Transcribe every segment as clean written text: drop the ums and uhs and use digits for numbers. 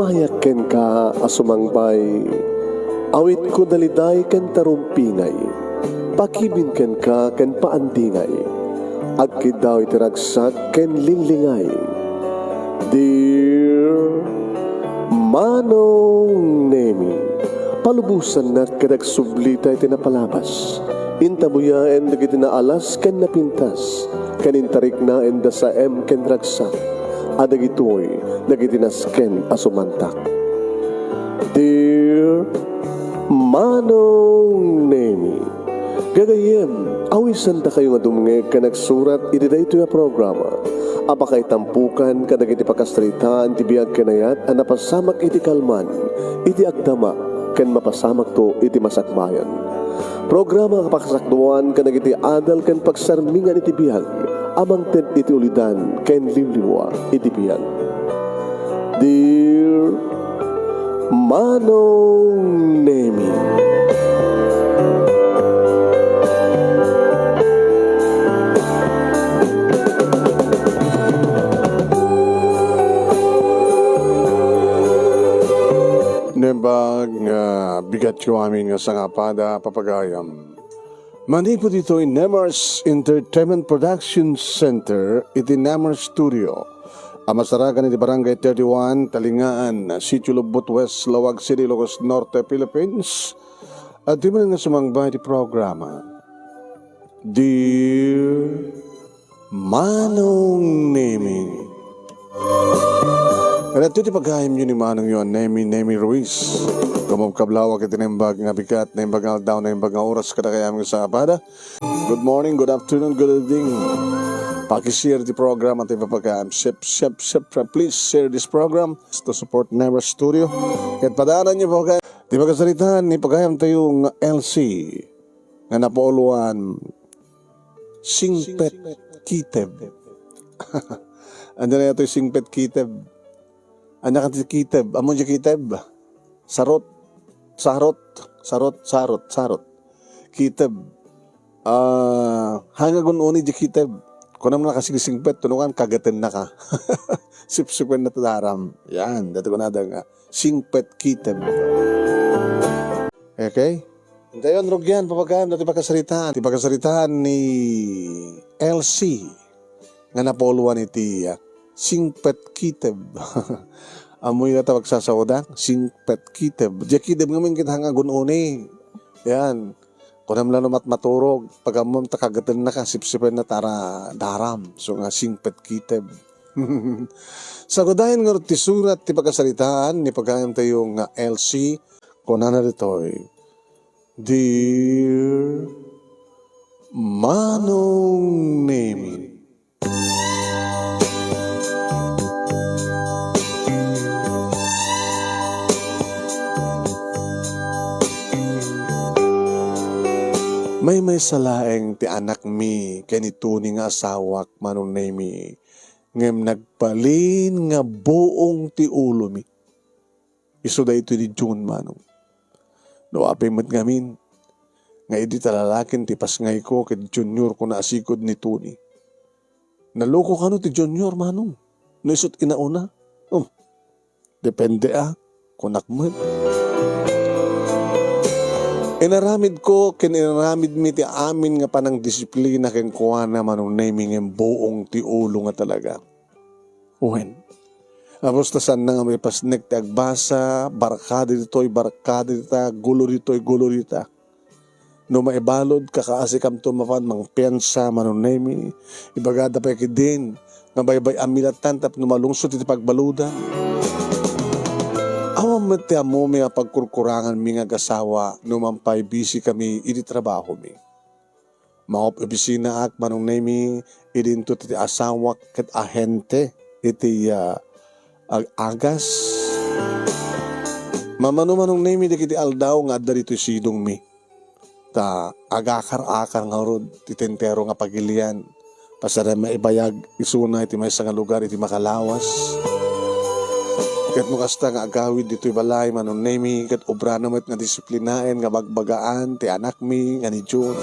Umayak ken ka asumangbay, awit ko daliday ken tarumpingay, pakibin ken ka ken paandingay, agkid daw itiragsak ken linglingay. Dear Manong Nemi, palubusan na kadag sublita iti napalabas, intabuya en dagiti naalas ken napintas, kanintarik na en da sa ken ragsak, adagitoy dagiti nasken asumantak. Dear Manong Nemi, gagayem, awisan ta kayo nga dumngeg ka nagsurat iti dayto nga programa. Apakay tampukan kadag iti pakastritaan ti biyag kanayat a napasamak iti kalman, iti agdama ken mapasamak to iti masakbayan. Programa kapakasakduan kadag iti adal ken pagsarmingan iti biyag, amang ted iti ulidan ken limliwa iti biyag. Dear Manong Nemi, nembag nga bigat ko amin nga sangapada papagayam. Mani po dito in Nemars Entertainment Production Center, iti Nemars Studio. Amasaragan iti Barangay 31, Talingaan, Sitio Lubot West, Lawag City, Ilocos Norte, Philippines. At di mo na sumangbay iti programa. Dear Manong Nemi, at ito pagkahim nyo ni Manong yun, Nemi Ruiz. Kumabkablawag iti nembag nga bigat, nembag nga daw, nembag nga oras kada kaya mga sa apada. Good morning, good afternoon, good evening. Pakishare the program at ipapagkahim. Please share this program to support Never Studio. At padaanan nyo po kayo. Di ba kasalitan, ipagkahim tayong LC nga napauluan Singpet Kiteb. Ano na ito yung Singpet Kiteb? Anak ka kiteb, amon siya kiteb, sarot, kiteb, hangagun uni di kiteb, kung naman nakasigising pet, tunukan, kagatin na ka, sipsipin na tadaram, yan, dati ko na nga, singpet kiteb. Okay? Dayon, rugyan, papagayam, dati pagkasaritaan ni LC, nga napoluan iti, Singpet Kiteb. Amoy na tawag sa sauda, Singpet Kiteb. Diya kiteb ngamin kita nga gununi. Yan. Kung naman lang maturog, pag amam takagatan na ka, sipsipin na tara daram. So nga Singpet Kiteb. Sa kudahin nga ti surat, ti pagkasalitaan, ni pagkayam tayo nga LC, kung na rito'y, Dear Manong Nemi, may salaeng ti anak mi kanituni nga asawak Manong Nemi ngem nagpalin nga buong ti ulo mi. Iso da ito di June Manong. No apay mat ngamin nga idi talalakin ti pasngay ko ket junior ko na asikod ni Tuni. Naloko ka no ti junior Manong. No isot inauna. Depende kung nakmet. Inaramid ko, inaramid mi ti amin nga panang disiplina ken kuha na Manong Nemi ng buong ti ulo nga talaga. Uwen. Apos tasan na nga may pasnek ti agbasa, barkada dito'y barkada dita, gulo dita. No maibalod, kakaasikam tumapan, mang pensa Manong Nemi, ibagada pa din, nga baybay amilatan tap numalungsod iti pagbaludan. Awam mati mo mga pagkurkurangan mi nga gasawa numampay busy kami iti trabaho mi. Maop opisina ak Manong Nemi idinto ti asawak ket ahente iti agas. Mamano Manong Nemi dikiti aldaw nga adda dito sidong mi. Ta agakar-akar nga rod ti tentero nga pagilian. Pasara maibayag isuna iti may nga lugar iti makalawas. Kat mo kasta nga agawid dito'y balay Manong Nemi, kat obra naman nga disiplinaen nga bagbagaan, ti anak mi, nga ni June.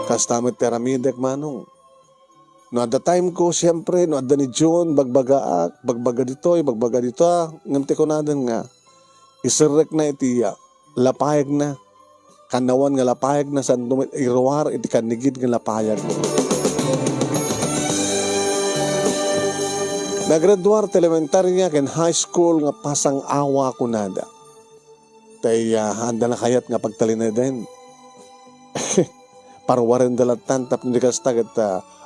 Kasta mo teramidek Manong. No at the time ko, siyempre, no at ni John, bagbaga dito, ngamti ko na nga, isirek na iti lapayag na, kanawan nga lapayag na san iruwar iti kanigid nga lapayag na. Nagraduar elementarya ken high school nga pasang awa ko nada. Tay handa na kayat nga pagtalina din. Parwarin dalatan tap hindi kasta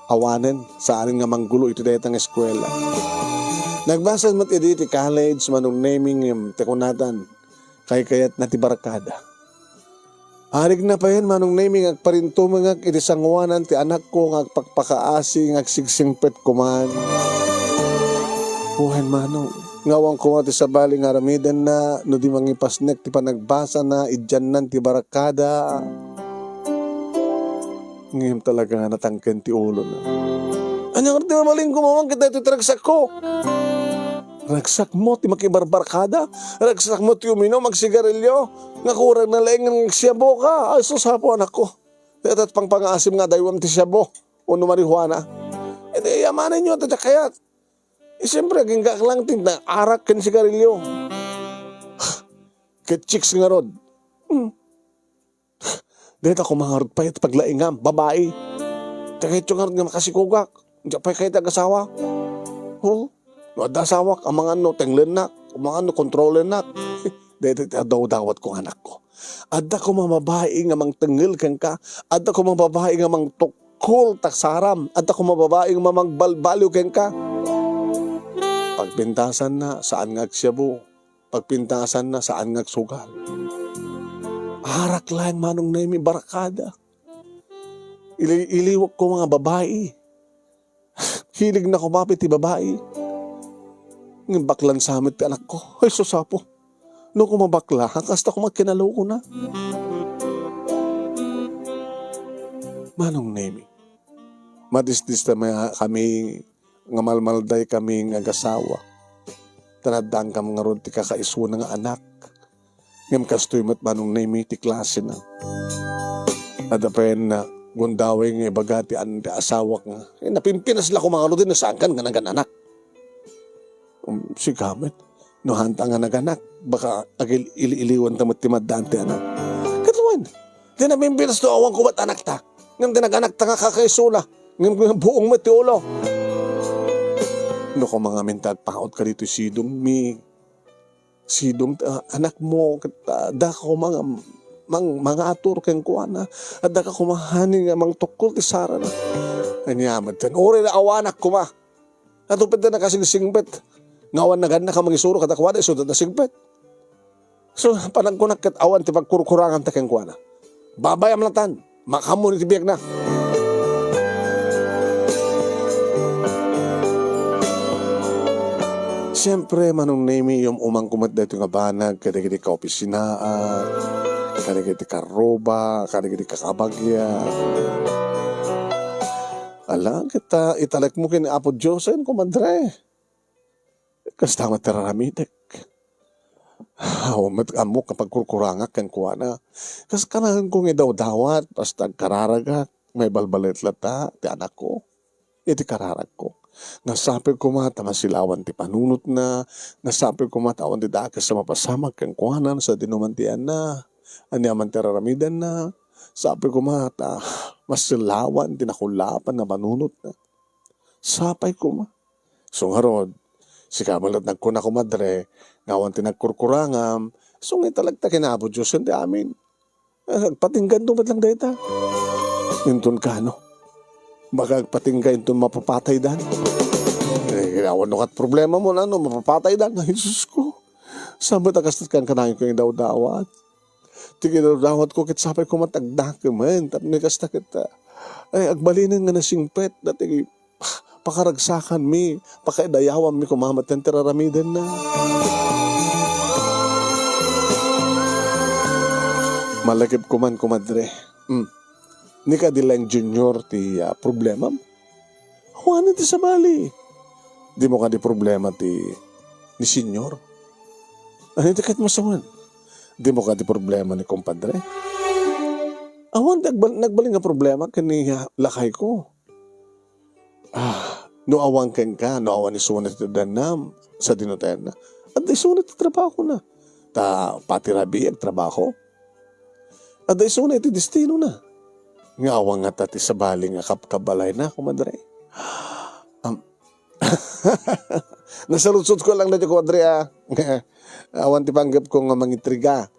awanen sa anin nga manggulo ito daytang eskwela. Nagbasa mat iti college manong naming tekunatan kay kayat na ti barkada. Arig na pa yan manong naming agparinto mga iti sangwanan ti anak ko nga agpakpakaasi nga agsigsingpet kuman. Buhan manong ngawang ko nga ti sabali nga ramidan na no di mangipasnek ti panagbasa na idyanan ti barkada. Ngayon talaga nga natangken ti ulo na. Anyang ti mamaling kumawang kita ito tragsak ko. Ragsak mo ti makibarbarkada. Ragsak mo ti uminom magsigarilyo. Nga kurang na laing ng siyabo ka. Ay susapo anak ko. At pangpangasim nga daywam ti siyabo. Uno marihuana. E di yamanin nyo at kayat. E siyempre aging kaklang na arak kan sigarilyo. Ket chicks nga rod. Dito ako mangarod pa ito paglaingam, babae. Kahit yung nga makasikugak, hindi pa kayo tag-asawa. Ad-asawak, ang mga tenglen na, ang mga kontrolen na. Dito daw-dawat kong anak ko. Adda ko mga babae nga mang tengil kang ka, adda ko mga babae nga mang tukol taksaram, adda ko mga babae nga mang balbaliw kang ka. Pagpintasan na, saan nga agsyabu. Pagpintasan na, saan nga agsugal. Harak lang manong na yung barakada. Iliwak ko mga babae. Hilig na kumapit ti babae. Ng baklan sa amin ti anak ko. Ay susapo. No kumabakla, kasta ko magkinaloko na. Manong Nemi. Madisdis na kami, nga malmalday kami ng agasawa. Tanadang kami nga ron ti kakaiso ng anak. Ngam kastoy mat manong Nemi ti klase na. Adapen na gundawing bagati ang asawak nga. Napimpinas la ko mga ron din na saan kan nga naganak. Si Kamet, no hanta nga naganak, baka agil iliwan tamot ti maddante anak. Katluan, di napimpinas to awang kumat anak ta. Ngam di naganak ta nga kakaisula. Ngam buong matiulo. No ko mga mintag paot ka dito sidong mi. Sidong anak mo da ko mga atur keng kuana at da ka kumahani nga mang tukol ti Sara na anyaman ten ore na awanak kuma at upit na nakasingsingpet ngawan na ganda ka mangisuro kada kuana iso na singpet so panagkunak kat awan ti pagkurkurangan ta keng kuana babayam latan makamo ni ti biyak na. Siyempre, manong Nemi, yung umang kumat dito nga banag, kada-kada ka opisinaan, kada-kada ka roba, kada-kada ka kabagya. Ala, kita italak mo kin Apo Diyosen, kumadre. Kas tama teraramitek. Mat amok kapag kurkurangak kan kuwana. Kas kanahan kong idaw-dawat, basta kararagak, may balbalit lata, ti anak ko. Iti kararag ko. Nasapil ko mata masilawan ti panunot na, nasapil ko mata awan ti dakas sa mapasamag kang kuhanan sa dinumantian na, anyaman teraramidan na, sapil ko mata masilawan ti nakulapan na panunot na. Sapay ko ma. So harod, si kamalat nagkuna ko madre, ngawan ti nagkurkurangam, so ngay talagta kinabo Diyos hindi amin. Patinggan to ba't lang data? Intun ka no? Baka patingga ito mapapatay dan. Awan no kat problema mo na no, mapapatay dan. Ay, Jesus ko. Sabat akastat kan kanayin ko yung daw-dawat. Tigil daw-dawat ko kit sapay ko matagdak man. Tapos kastat kita. Ay, agbalinin nga na singpet. Dati pakaragsakan mi. Pakaidayawan mi kumamat ng teraramidan na. Malagip ko man kumadre. Ni ka dilang junior ti problema. Huwanan ti sabali. Di mo ka di problema ti ni senior. Ano ti kahit masawan? Di mo ka di problema ni kompadre. Awan, nagbaling nga problema kani lakay ko. No awang ken ka, no awan isunat iti danam sa dinutayan na. At isunat iti trabaho na. Ta pati rabi ang trabaho. At isunat iti destino na. Nga awang nga tati sa baling nga kapkabalay na, kumadre. Nasalutsot ko lang na dyan, kumadre, awan ti panggap ko nga mangitriga.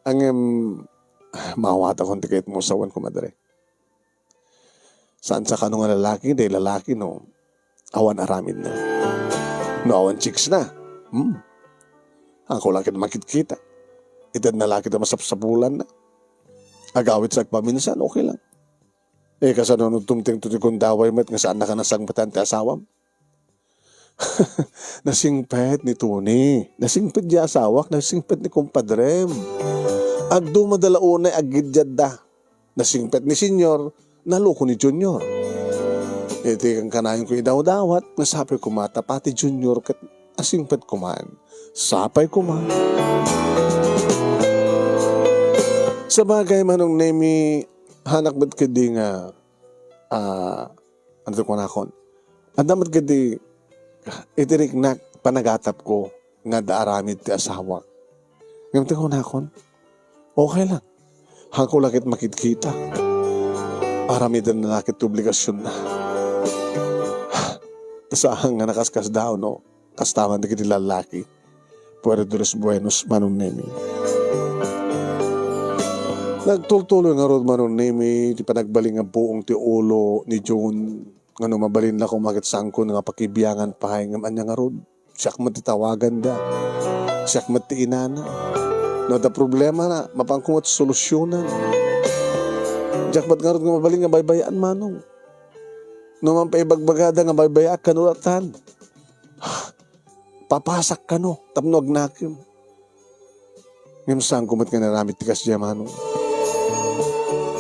Ang mawata kong tikait mo sawan, kumadre. Saan sa kanong nga lalaki, dahil lalaki, no, awan aramid na. No, awan chicks na. Ako lang kita makikita. Itad na lang kita masapsapulan na. Agawit sa agpaminsan, okay lang. Kasanunod tumting tuti kong daway met nga saan na ka nasangpatan ti asawam. Nasingpet ni Tony. Nasingpet di asawak. Nasingpet ni kumpadrem. Agdo madalaunay agidyad da. Nasingpet ni Senyor. Naloko ni Junior. Iti kang kanayon ko idaw-dawat. Nasapay kumata pati Junior kat asingpet kuman. Sapay kuman. Sa bagay manong nemi hanak ba't kadi nga ano ko nakon. Adamat kadi itirik na panagatap ko nga daaramid ti asawa. Ngayon ko nakon. Okay lang. Hangko lakit makikita. Aramidan na lakit obligasyon na. Tasahang nga nakaskas daw no. Kastaman di kiti lalaki. Puwede dulos buenos manong nemi. Nagtultuloy nga rod manon nemi, di pa nagbaling nga buong ti ulo ni June, nga no mabalin na kung makit sangko nga pakibiyangan pahay nga anya nga rod. Siyak matitawagan da, siyak matiinana. No, da problema na, mapangkumot solusyonan. Siyak mat nga rod nga mabaling nga baybayaan manong. No, mampaibagbagada nga baybaya kanulatan. Papasak ka no, tapnog nakim. Ngayon saan kumot nga naramit tikas diya manong.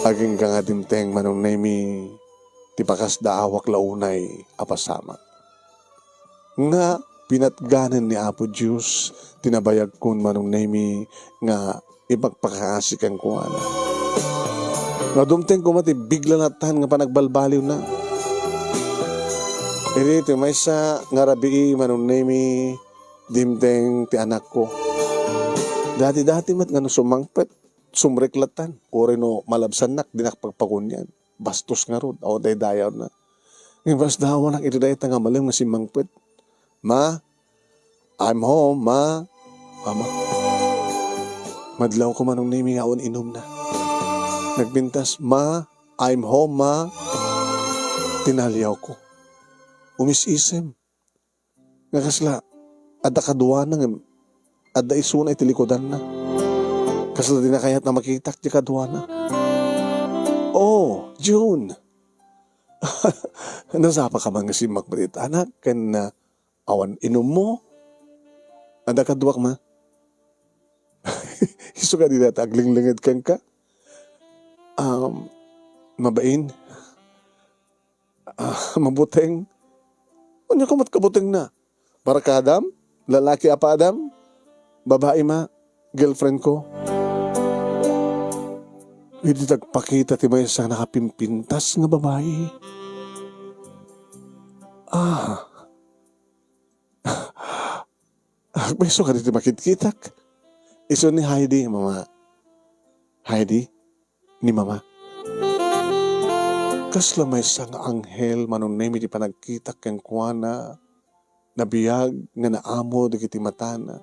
Aging ka nga dimteng manong nemi tipakas da awak launay apasama. Nga pinatganan ni Apo Diyos tinabayag kun manong nemi nga ipagpakaasikan ko ana. Nga dumteng ko mati bigla natan nga panagbalbaliw na. Iti may sa nga rabii manong nemi dimteng ti anak ko. Dati-dati mat nga no sumangpet. Sumreklatan, ore no malabsanak, dinakpagpakunyan. Bastos nga rod, o day-dayaw na. Ngayon, bas dawa nak ito dahi nga malam nga si Mangpet. Ma, I'm home, ma. Ama. Madlaw ko manong nami nga on inom na. Nagbintas, ma, I'm home, ma. Tinaliyaw ko. Umis-isem. Nga kasla, ada kaduwa na nga, ada isunay tilikodan na. Kasla din na kayat na makitak di kadwa na. Oh, June. Nasapa ka mga si Makbarit. Anak, kan na awan inom mo. Ada kadwak ma. Iso ka din na tagling-lingid kang ka. Mabain. Mabuteng. Ano ka matkabuteng na? Para ka Adam? Lalaki apa Adam? Babae ma? Girlfriend ko? Hindi nagpakita ti may isang nakapimpintas nga babae. May iso ka dito makitkitak. Iso ni Heidi, mama. Heidi, ni mama. Kasla may isang anghel manong nemi di panagkitak kang kuwana. Nabiyag nga naamo di kiti matana.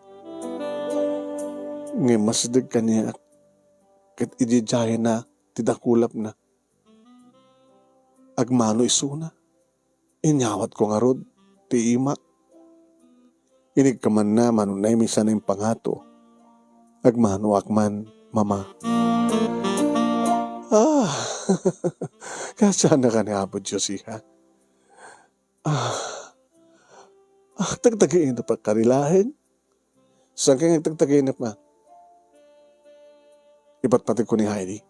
Nga masdag kaniya kat idijaya na, tidakulap na. Agmano isuna. Inyawat ko nga rod, ti imak. Inig ka man na, manunay misan na yung pangato. Agmano akman, mama. Kasana ka ni Apo Diyos, iha. Tagtagayin na pa karilahin. Saan kang tagtagayin na pa? Iba't patag ko ni Heidi.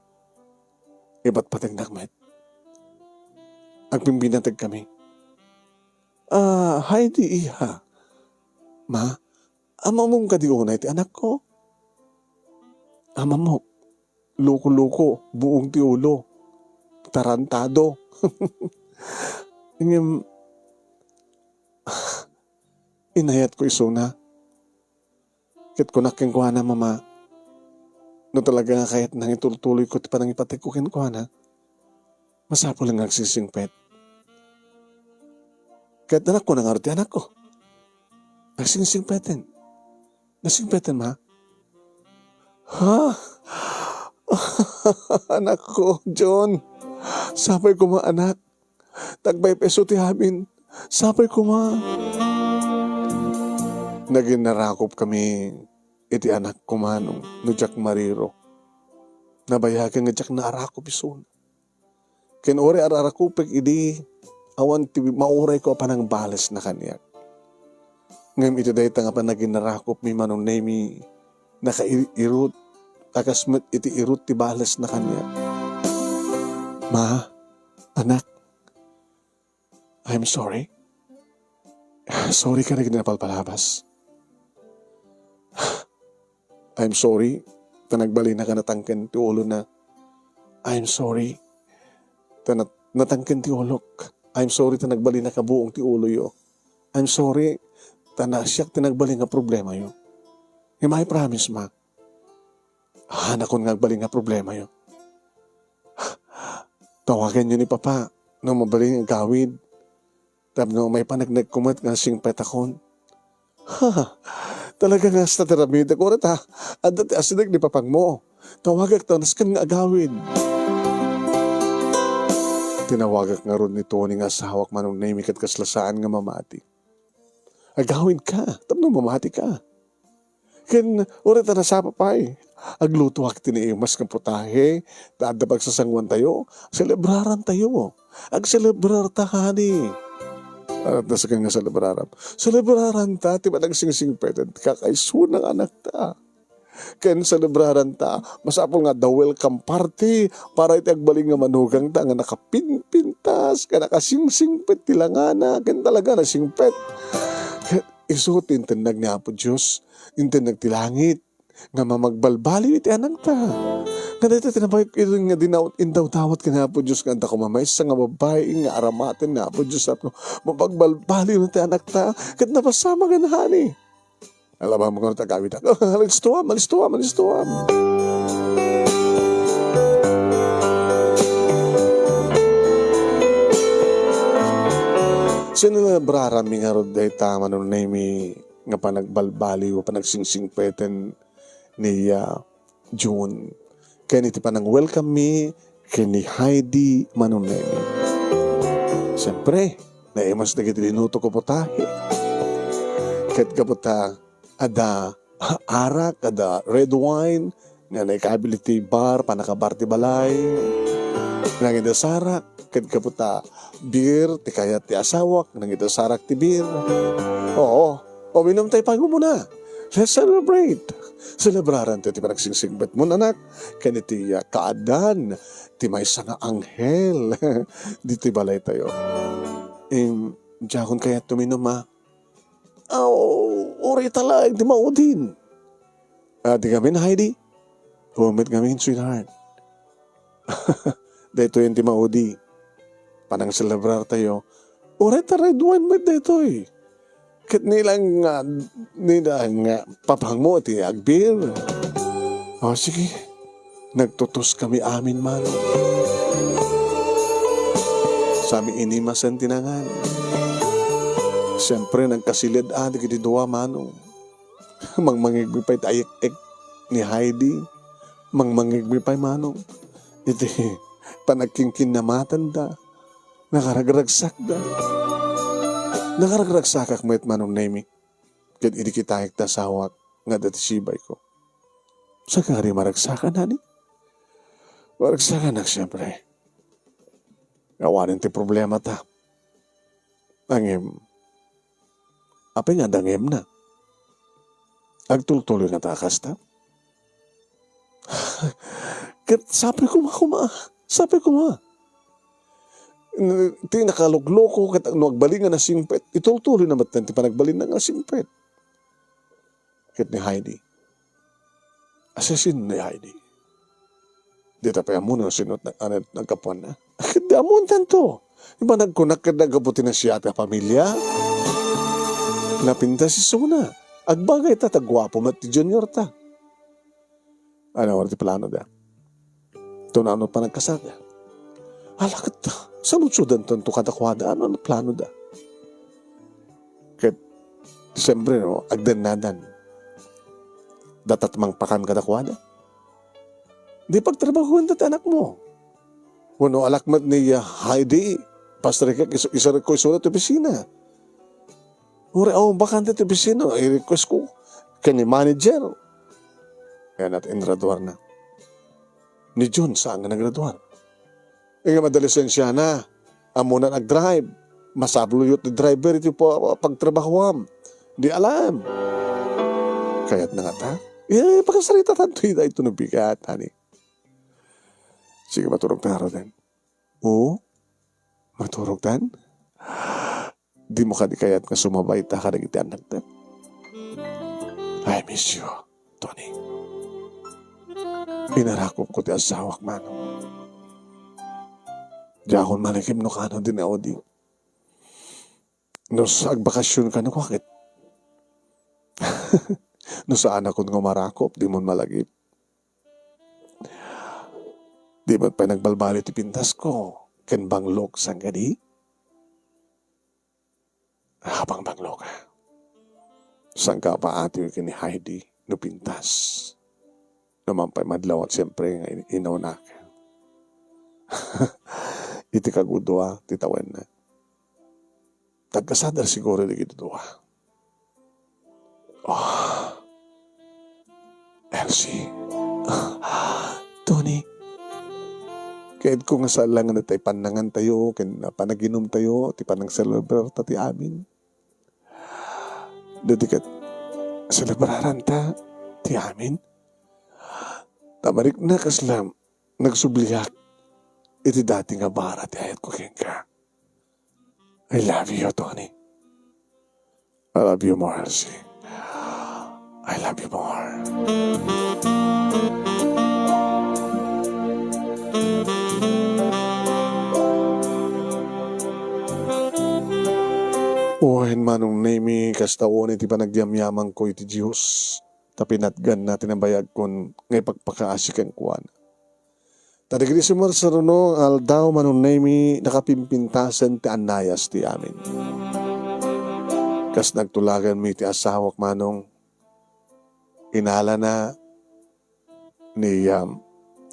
Iba't patag nakmet. Agpimbinatag kami. Heidi, iha. Ma, ama mong kadiunay ti anak ko. Ama mo, buong ti ulo. Tarantado. inayat ko isuna. Kit ko nakingkuha na mama. No talaga nga kahit nang ituloy ko ti panang ipatay ko kinkuha na. Masapo lang nagsisingpet. Kahit anak ko nangarot anak ko. Nagsisingpetin. Nasingpetin ma? Ha? Anak ko, John. Sapay ko ma anak. Tagbay peso ti amin. Sapay ko ma. Naging narakop kami iti anak ko manong no Jack Mariro. Nabayagan nga Jack na arakop isun. Kinore ararakupik idi awan ti mauray ko panang balas na kanyak. Ngam iti dahi nga pa naging narakop mi manong nemi nakairut kakasmet iti irut ti balas na kanyak. Ma, anak, I'm sorry. Sorry ka na ginapalpalabas. I'm sorry. Tanagbali na ka natangken ti ulo na. I'm sorry. Natangken ti ulok. I'm sorry tanagbali na ka buong ti ulo yo. I'm sorry. Siyak tinagbali nga problema yo. May promise ma. Hanakon nga agbali nga problema yo. Tawagan nyo ni Papa nang mabali nga gawid. Tapos no, may panagnagkumat nga sing petakon. Ha, talaga nga sa teramida ko rin ha. At dati asidag ni Papang mo. Tawagak to, naskan nga agawid. Tinawagak nga ron ni Tony nga sahawak manong naimikat kaslasaan nga mamati. Agawid ka, tapos mamati ka. Ken, ulit na sa papay. Agluto ak tiniimas ng putahe, dadabag sa sangwan tayo, celebraran tayo. Agcelebrar ta, honey. At nasa kang nga celebraran. Celebraran ta, tiba nagsing-singpetan, kakaiso ng anak ta. Ken celebraran ta, masapol nga the welcome party, para iti agbaling nga manugang ta, nga nakapinpintas, ka nakasing-singpet tilangana, ken talaga nasingpet. Isuot tintinag niya po Diyos, tintinag tilangit, nga mamagbalbali iti anak ta. Nga dito tinabay ito nga indaw tawat ka na po Diyos, nga anta kumamay sa nga babae, nga aramatin na po Diyos, mapagbalbali iti anak ta, kat napasama ka na hani. Alam mo kung tagawid ako, malistuam. Sinulabraran mi nga rod day tama nun na nga panagbalbali o panagsingsingpeten ni June. Kaya iti panang welcome me kini Heidi Manunemi. Siyempre, naimas na kita linuto ko po tayo. Kahit ka po ta, ada arak, ada red wine, nga naikability bar, panakabar ti balay, nga sarak, kahit ka po ta, beer, ti kaya ti asawak, nang ito sarak ti beer. Oo, minom tayo pago muna. Let's celebrate. Celebraran ti panagsingsingbet mo anak. Kani ti kaadan, ti may nga anghel. Dito balay tayo. Diyakon kaya tuminom ma. Ori talag, di maudin. Di kami na Heidi. Pumit kami, sweetheart. Dito yung ti maudi. Panang celebrar tayo. Ori ta red wine med dito eh. Kat nilang papang mo ti agbir. Sige. Nagtutos kami amin man. Sami inimasan tinangan. Siyempre nagkasilid adik iti duwa manong. Mangmangigmipay tayek ni Heidi. Mangmangigmipay manong. Iti panagkingkin na matanda. Nakaragragsak da. Nakaragragsak akmet manong nemi. Kat idi kitayek ta sawak nga dati sibay ko. Sa kari maragsakan, hani? Maragsakan na siyempre. Gawanin ti problema ta. Angem. Apa nga dangem na? Agtultuloy nga takas ta? Kat sabi ko ma. Ti nakalugloko kat nagbaling nga na singpet. Itultuloy na ba't ti panagbalin na nga singpet. Kat ni Heidi. Asasin ni Heidi. Di tapay mo na sinot nagkapuan na. Di amon tanto. Iba nagkunak ka nagabuti na siya at pamilya. Napinta si Suna. Agbagay ta, tagwapo mat ti Junior ta. Ano, ti plano da? Ito na ano pa nagkasada. Alakat ta. Sa lutsudan tanto kadakwada, ano plano da? Kaya, Disyembre, no, agdan nadan. Datat mang pakan kadakwada. Di pagtrabahuan dat anak mo. Wano alakmat ni Heidi, pastor ka, isa ko isulat sa opisina. Uri, bakante sa opisina, i-request ko, kani manager. Kaya natin graduar na. Ni June, saan nga nagraduar? Nga madalisensya na, amo na nag-drive. Masabluyot ni driver ito po pagtrabahuam. Di alam. Kaya't na nga ta. Pagkasarita tanto ito nabigat, honey. Sige, maturog na araw din. Oo? Maturog dan? Di mo ka di kaya't nga sumabay ta ka nagiti anak din. I miss you, Tony. Pinarakop ko ti asawak man. Di akong malikim no kano din ako di. No sa agbakasyon ka no wakit. No saan ako nga marakop, di mo malagip. Di ba't pa nagbalbali ti pintas ko? Ken banglok sang gadi? Habang banglok ka. Sang ka pa ati ni Heidi no pintas. Naman pa'y madlaw at siyempre inaw na ka. Iti kagudwa, titawan na. Tagkasadar siguro di gitudwa. Elsie. Tony. Kahit kung nga saan lang na tayo panangan tayo, panaginom tayo, ti panang celebrar ta ti amin. Dati kat celebraran ta ti amin. Tamarik na kaslam, nagsubliyak. Iti dati nga bara ti ayat ko ka. I love you, Tony. I love you more, Elsie. I love you more. Ohen manong nemi kastaon iti panagdiamyaman ko iti Diyos. Tapinatgan natin ang bayag kon ngay pagpakaasikan kuwan. Tadigri sumar sa runo aldaw manong nemi nakapimpintasan ti anayas ti amin. Kas nagtulagan mi ti asawak manong inala na ni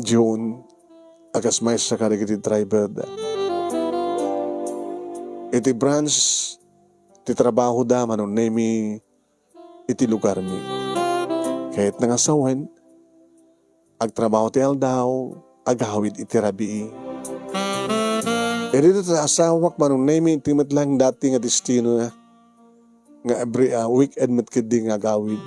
June akas may sa karigiti driver da. Iti branch ti trabaho da manong nemi iti lugar mi. Kahit nangasawen, agtrabaho ti aldaw, agawid iti rabii. E dito sa asawak manong nemi iti matlang dati nga destino na nga every weekend matkidi nga agawid.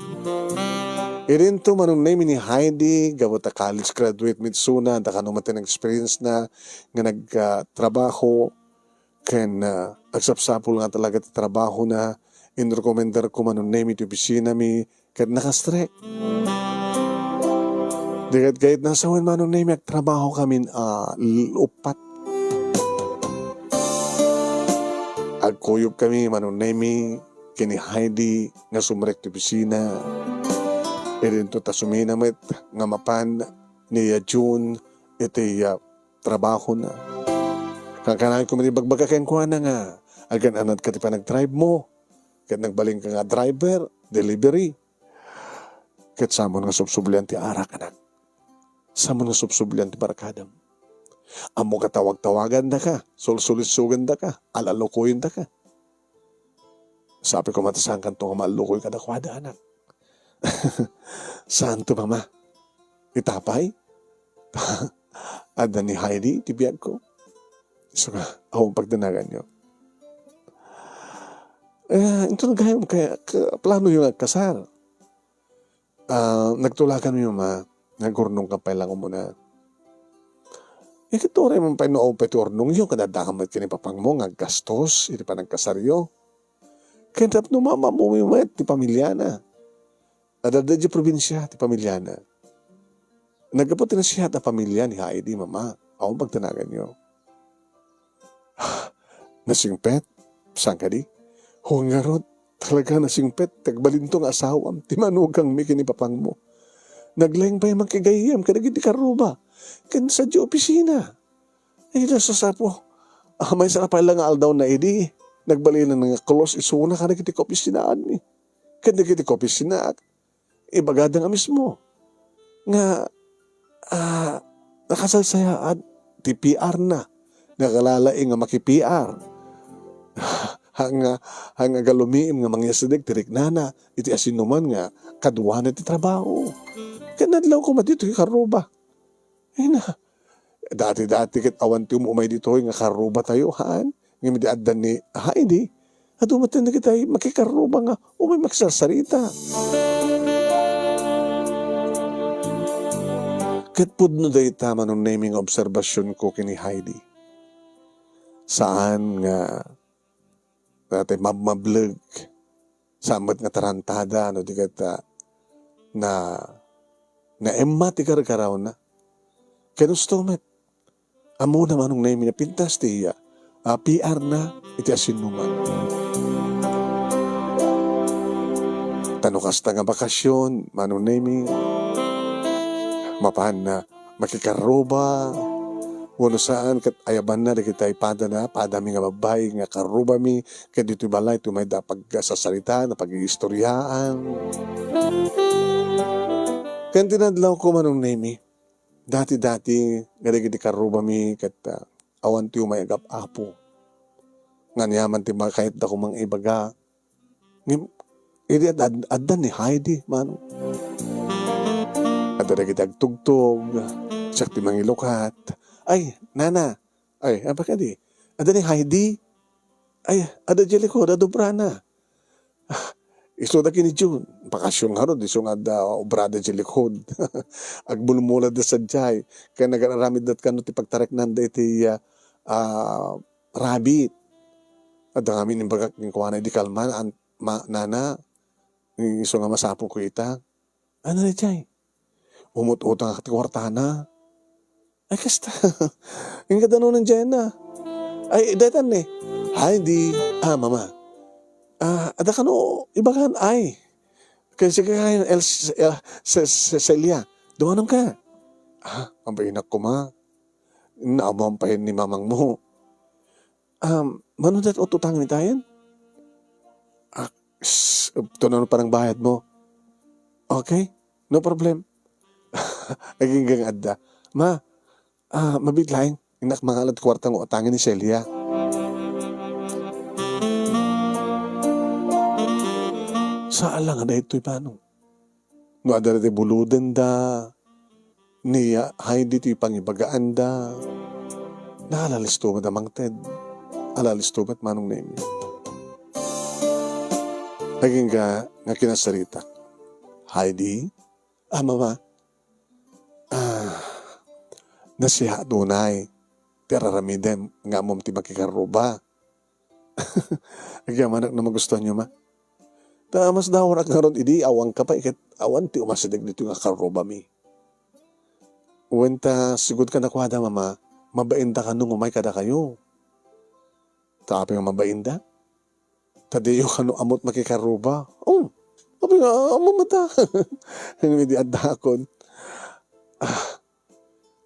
E rinto manong nemi ni Heidi, gawat a college graduate mitsuna, da kanong matin experience na nga nagtrabaho, ken agsapsapul nga talaga ti trabaho na inrekomendar ko manong nemi ti opisina mi, ken nakastrek. Dikat kahit nasawan manong nemi agtrabaho kami upat. Agkuyog kami manong nemi kini Heidi nga sumrek ti opisina. Ito ta suminamet nga mapan ni June iti trabaho na. Kakanahin ko manibagbaga kayo kuha na nga. Agan anad ka ti pa nag-drive mo. Kat nagbaling ka nga driver, delivery. Kat samon nga subsublian ti arak anak. Samon nga subsublian ti barakadam. Amo ka tawag-tawagan da ka, sulsulit-sugan da ka, alalukuyin da ka. Sabi ko matasang kanto nga maalukoy ka da kwada anak. Saan to mama? Itapay? Ada ni Heidi, tibiyag ko. So akong pagdanagan nyo. Ito nagayong kaya plano yung kasal. Nagtulakan mo yung nagurnong kapay lang mo na. Ito rin mong painoo pa ito ornong yung kadadakamad ka ni papang mo nga gastos, iti pa nagkasaryo. Kaya dapat numama mo yung ti pamilya na. Nadadad yung probinsya, ti pamilya na. Nagkapot na siya na pamilya ni Heidi, mama. Akong pagtanagan nyo. Nasingpet, saan ka di? Hungarot, Talaga na singpet, tagbalintong asawam, timanugang mi kinipapang mo. Naglayang ba yung magkagayam, kanagiti karuba, kan sa di opisina. Ay, nasa sapo, may sarapay lang aldaw na idi, nagbalinan ng kolos isuna kanagiti ka opisinaan mi. Kanagiti ka opisina, ibagada nga mismo. Nga, nakasalsayaan, ti PR na, nakalalaing nga maki-PR. hanga galumiim nga mangyasidig tirik nana iti asinuman nga kaduana ti trabaho. Kanadlaw ko madito yung karuba. Ay na, dati kit awan ti umay dito nga karuba tayo haan. Nga midi addan ni, di. At umatan na kita makikaruba nga umay magsasarita. Kat pudno day tama nung naming obserbasyon ko kini Heidi. Saan nga dati mabmableg samot nga tarantada no di kata na emma ti karkaraw na kanusto met amo naman nung namin na pintas ti PR na iti asinuman tano kasta nga bakasyon manong namin mapahan na makikaroba wano saan kat ayaban na kita ipada na padami nga babay nga karuba mi kaya dito balay ito may dapag sasalita na pag-iistoryaan kaya tinadlaw ko manong nemi dati nga di karuba mi kat awan tiyo may agap apo nga niyaman ti mga kahit ako mang ibaga hindi adan ni Heidi manong at kita agtugtog siyak ti mangilukat ay, nana. Ay, apa ka di? Ada ni Heidi. Ay, ada jeliko, ada dobrana. Iso da kini June. Bakasyon nga ron, iso nga da obrada jelikod. Agbulmula da sadyay. Kaya nag-aramid dat kano ti pagtarek nanda iti rabbit. At ang amin yung bagak ng kuwana di kalman, nana. Iso nga masapo ko ita. Ano na jay? Umut-utang akati kwartana. Ay, kasta. Yung kadano ng Jenna. Ay, datan eh. Heidi. Mama. Ada ka no, ibakan, ay. Kasi kaya Celia. Dumanong ka. Mabayinak ko ma. Naamampahin ni mamang mo. Manundat o tutang ni tayan? Tunan parang bayad mo. Okay? No problem. Naging gang adda. Ma, mabiglaing, inak mga alat kwartang utangin ni Celia. Saan lang ada ito'y paano? No, ada rin buluden da, niya, Heidi ito'y pangibagaan da, nakalalisto mo damang Ted, alalisto ba't manong name. Naging nga kinasarita, Heidi, mama, nasiha dunay, tiraramidem, nga mong ti makikaruba. Nagyamanak na magustuhan nyo ma. Tamas daw rak nga ron, idi awang ka pa, ikat awan ti umasidag dito nga karuba mi. Uwenta, sigod ka nakwada mama, mabainda ka nung umay kada kayo. Tapi nga mabainda? Tadiyo ka nung amot makikaruba. Sabi nga, amamata. Hindi adakon.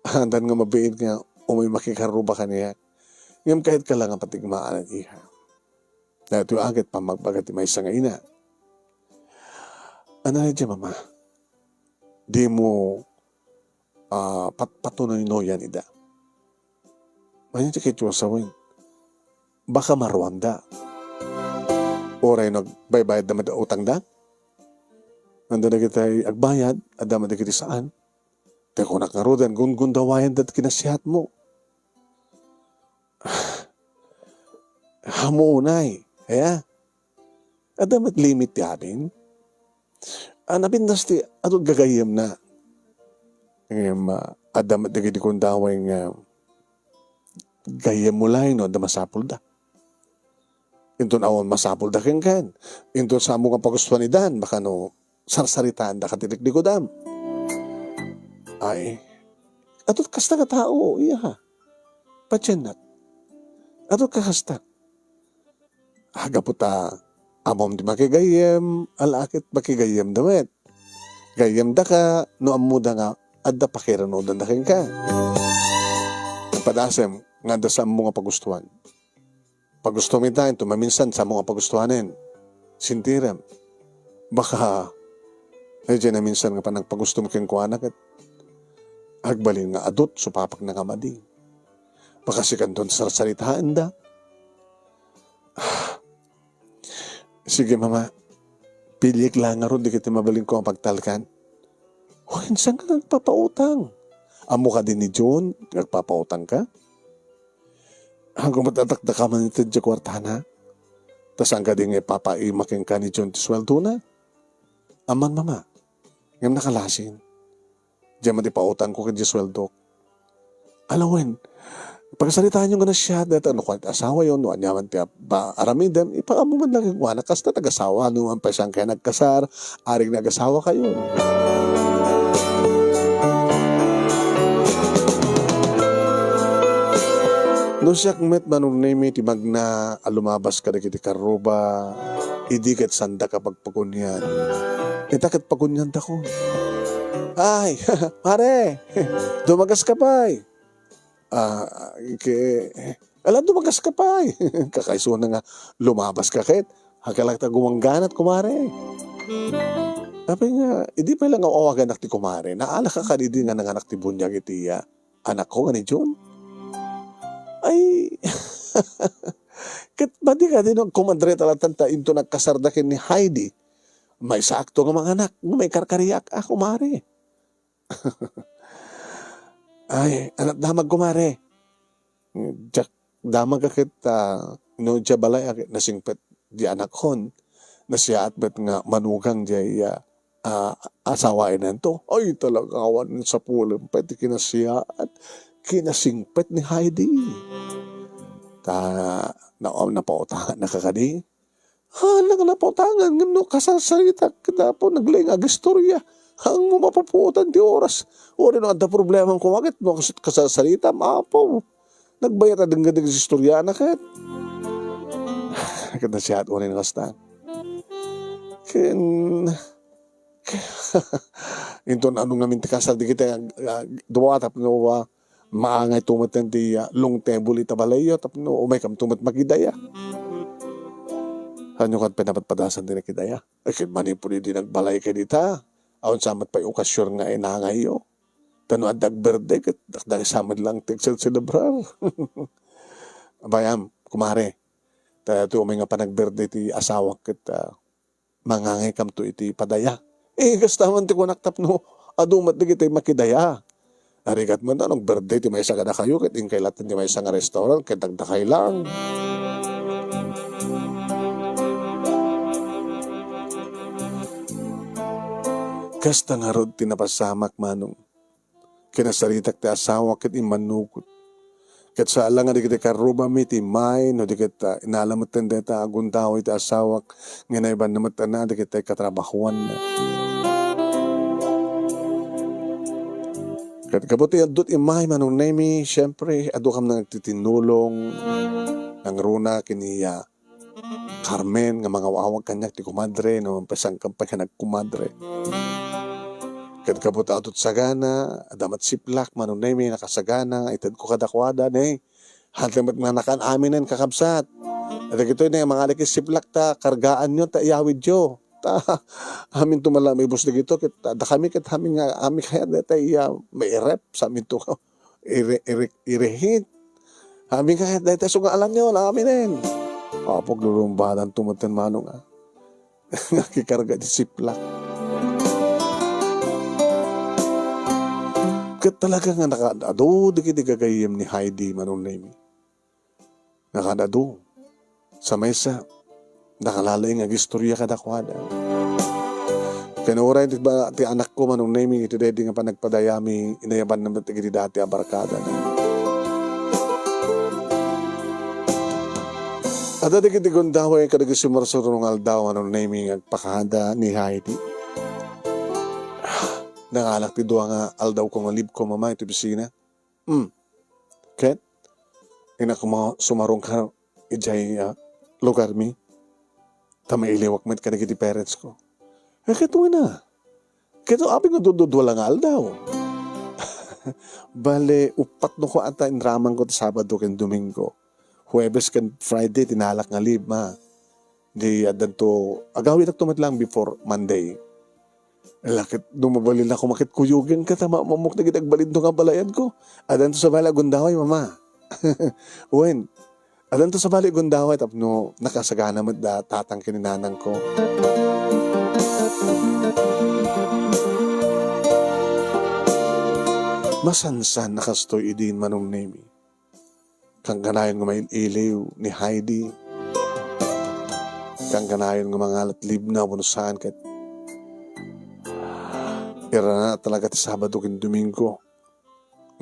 Handan nga mabiin nga umay makikaruba ka niya. Ngayon kahit ka lang ang patigmaan ang iha. Dahil ito agad pa magbagat may isa nga ina. Ano na dyan mama? Di mo patunoy no yan ida. Manyan siya kito sawin. Baka marwanda. Oray nagbaybayad na mada utang da. Nandun na kita agbayad. Adama na kita saan. Teko nakarodan, gun-gundawayan dat kinasihat mo. Hamunay. Kaya, adamat limit yamin. Napindas ti, ato gagayam na. Adamat na gidikundaway nga gayam mo lang, no, masapul da. Inton awan masapul da kan. Inton sa mo nga pagustuhan ni Dan, baka no, sarsaritaan da katilik-likodam. Ay, atot kasta ka tao, iya. Patyanat. Atot ka kasta. Aga po ta, Amom di makigayem, alakit makigayem damit. Gayem da ka, no amuda nga, adda pakiranodan da ka. Padasem, nga da sa mga pagustuhan. Pagusto mi tayo, tumaminsan sa mga pagustuhanin. Sintiram. Baka, ay dyan na minsan nga pa nagpagusto mo keng kuanak at agbalin nga adot, supapak na kamadi. Baka si kanton sa salitaan da. Sige mama, pilik lang nga ron, di kita mabaling ko ang pagtalkan. O, saan ka nagpapautang? Amo ka din ni John, nagpapautang ka? Hanggang matatakda ka man ito dyan kwartana. Tas ang ka din papaimaking ka ni John tisweldo na. Aman mama, ngayon nakalasin. Diyan matipautang ko kay sweldo. Alawin, pagkasalitaan nyo nga na siya, dahil ano kahit asawa yun, no, anyaman tiya ba aramidem, ipakamo man lang yung anak, kas na nag-asawa, no, ang paisang kayo nagkasar, aring nag-asawa kayo. No siya met manong name ti magna alumabas ka na kiti karuba, idikat sanda ka pagpakunyan. Itakat pakunyan ta ko. Ay, pare, dumagas ka pa eh. Alam dumagas ka pa eh. Kakaiso na nga, lumabas ka kahit. Hakalak ta gumangganat kumare. Sabi nga, hindi pa lang awagan nak ti kumare. Naala ka kanidi nga nanganak ti bunyag iti anak ko nga ni John. Ay, kat badi ka din ang kumadre talatan ta into nagkasardakin ni Heidi. May sakto nga mga anak, may karkariyak, kumare. Ay, anak damag kumare. Jack, damag akit, no, jabalay akit, nasingpet di anak hon, na siya at bet nga manugang di asawain nito. Ay, talaga awan sa pulang, pwede kinasiya at kinasingpet ni Heidi. Napautangan na kakadi. Napautangan. Ngano kasasalita kita po naglayang agistorya. Ang mapapuutan di oras. O rin ang problema kung bakit no kasasalita. Maapo. Nagbayat na denggadig sa istorya na kahit. Kaya siya at unin kasta. Ito na anong namin kasal di kita duwa tap no maangay tumatan di long tebul itabalayo tapno umay kam tumat magidaya. Hanyo kan penapatpadasan din nakidaya. Ay manipuli din nagbalay ka dita. Awan samat pa okasyon nga inangayo. Tano adag birthday kat dakdag samad lang teksel celebrar. Bayam kumare. Tayo umay nga pa nagbirthday ti asawa kat mangangay kam to iti padaya. Gastaman ti kunak tapno adumat di kita makidaya. Arigat mo na, nung birthday, ti may isa ka na kayo, kahit inkailatin ti may isa nga restaurant, kahit nagdakay lang. Kasta nga rod, tinapasamak manong, kinasaritak ti asawa, kahit imanukot. Kahit sa alang nga di kita karuba mi, ti may, no di kita inalamutan dita, agundaw iti asawak, nga na iban namatan na, di kita katrabahuan na. Kat kabuti adot imay manong nemi, syempre ado kam na nagtitinulong ng runa kiniya Carmen nga mga wawag kanyak ti kumadre no pesang kampay ka nagkumadre. Kat kabuti adot sagana adamat siplak manong nemi nakasagana itad ko kadakwada ne hantemat nga nakan aminen kakabsat. At ito na mga alikis siplak ta kargaan nyo ta iyawid yo. Amin tumala may bus na gito kita da kami ket amin nga ami kaya data may rep sa amin to irehit amin kaya data so nga alam niyo na amin din paglulumbadan tumatan manong nakikarga di siplak ket talaga nga nakadado di gagayem ni Heidi manong name nakadado sa mesa nakalalay nga gistorya kadakwada. Kanuray ti anak ko manong naming iti dedi nga pa nagpadayami inayaban naman ti dati abarkada na. At dati kiti gundaway kadagi sumarsurong aldaw manong naming agpakada ni Heidi. Nangalak ti duwa nga aldaw ko nga lib ko mama iti bisina. Ket? Ina ko sumarong ka ijay lugar mi. Tamailiwak met ka na kiti parents ko. Kito na. Kito abing dududwala nga daw. Bale, upat no ko ata inraman ko ti Sabado ken Domingo. Huwebes ken Friday, tinalak nga leave ma. Di adan to, agawin ak tumat lang before Monday. Lakit, dumabalil ako makit kuyugin ka, mamamok na ginagbalid no nga balayan ko. Adan to sa bala gundaway, mama. Wen, adan to sa bala gundaway, tapno nakasagana mo da tatang kininanang ko. Masansan nakastoy idin manong nemi. Kang ganayon nga may iliw ni Heidi. Kang ganayon nga mga latlib na saan kat. Ira na talaga ti Sabado kin Domingo.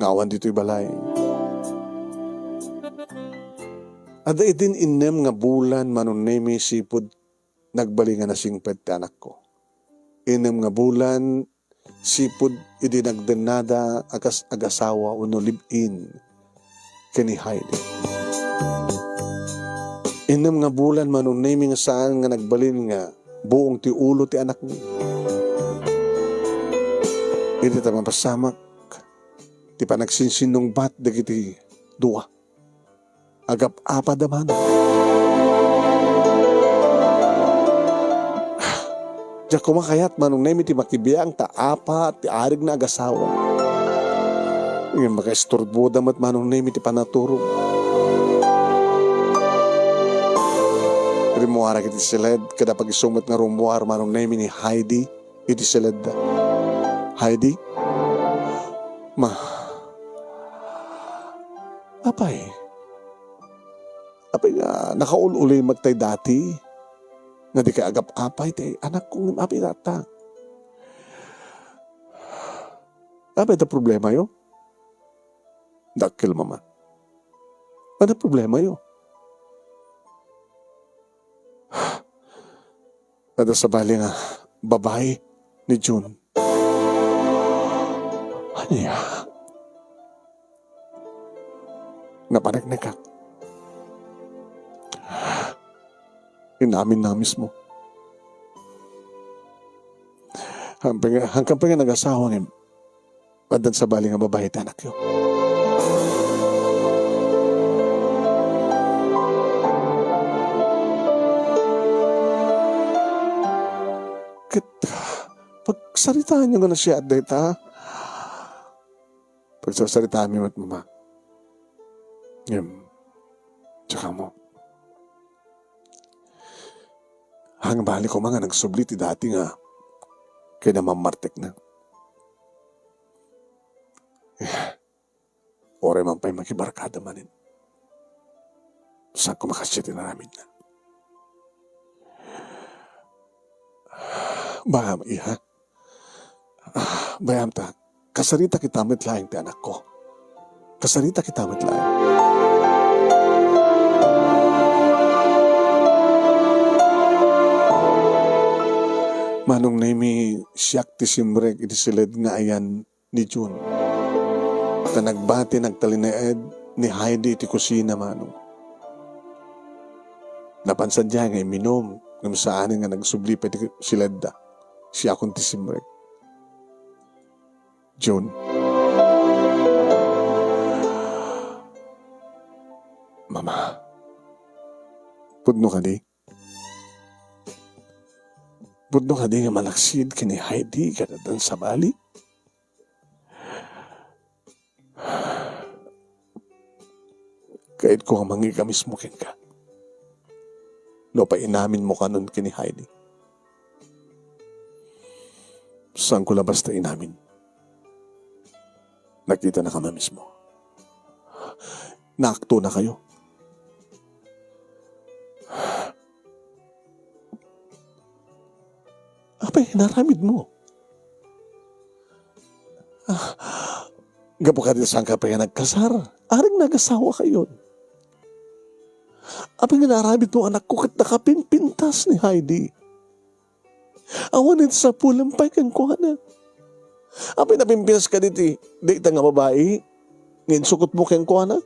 Ngawan dito'y balay. Ada itin inem nga bulan manong nemi sipod nagbalingan na singpet ti anak ko. Inem nga bulan sipod idi nagdenada agasawa uno live-in kani Heidi. Inem nga bulan manong nemi nga saan nga nagbalin nga buong ti ulo ti anak ni. Idi ta mapasamak ti panagsinsinong bat dagiti dua. Agap apa daman. Diyak kumakayat manong nemi ti makibiyang ta apa ti arig na agasawa. Yung makaisturbo damat manong nemi ti panaturog. Rimuara kiti siled kada pag-isumat nga rumuar manong nemi ni Heidi iti siled da. Heidi? Ma. Apay nga nakaululi magtay dati. Nga di ka agap-apay tay anak kong apay data. Apay ta problema yo? Dakil mama. Ano problema yo? Kada sa bali nga babae ni June. Ano ya? Napanagnagak. Inamin na mismo. Hanggang pa nga nag-asawa ng padan sa bali nga babae tanak yun. Pagsaritaan nyo nga na siya at data. Pagsasaritaan mo at mama. Tsaka mo. Hang bali ko mga nagsubli ti dati nga. Kaya na mamartek na. Ore man pa'y makibarkada manin. Saan ko makasya tinaramid na. Baham, iha. Bayam ta, kasarita kita metlaing ti anak ko. Kasarita kita metlaing. Manong nemi siyak ti simrek iti silid nga ayan ni June. Ta nagbati nagtalineed ni Heidi iti kusina manong. Napansan diya nga iminom ng saan nga nagsubli pa iti silid da. Siya akong ti simrek. June. Mama. Pudno ka di? Pudno ka di nga malaksid kini Heidi kadadan sa bali? Kahit ko ang mangiga mismo ken ka. No pa inamin mo ka nun kini Heidi. Saan ko labas ta inamin? Nakita na kami mismo. Naakto na kayo. Apay, naramid mo. Gapo ka din saan ka pa yan nagkasar. Aring nagasawa kayo. Apay, naramid mo anak ko kat nakapinpintas ni Heidi. Awanin sa pulampay kang kuha. Apay napimpinas ka diti, di ita nga babae, ngayon sukot mo kayang kuha na?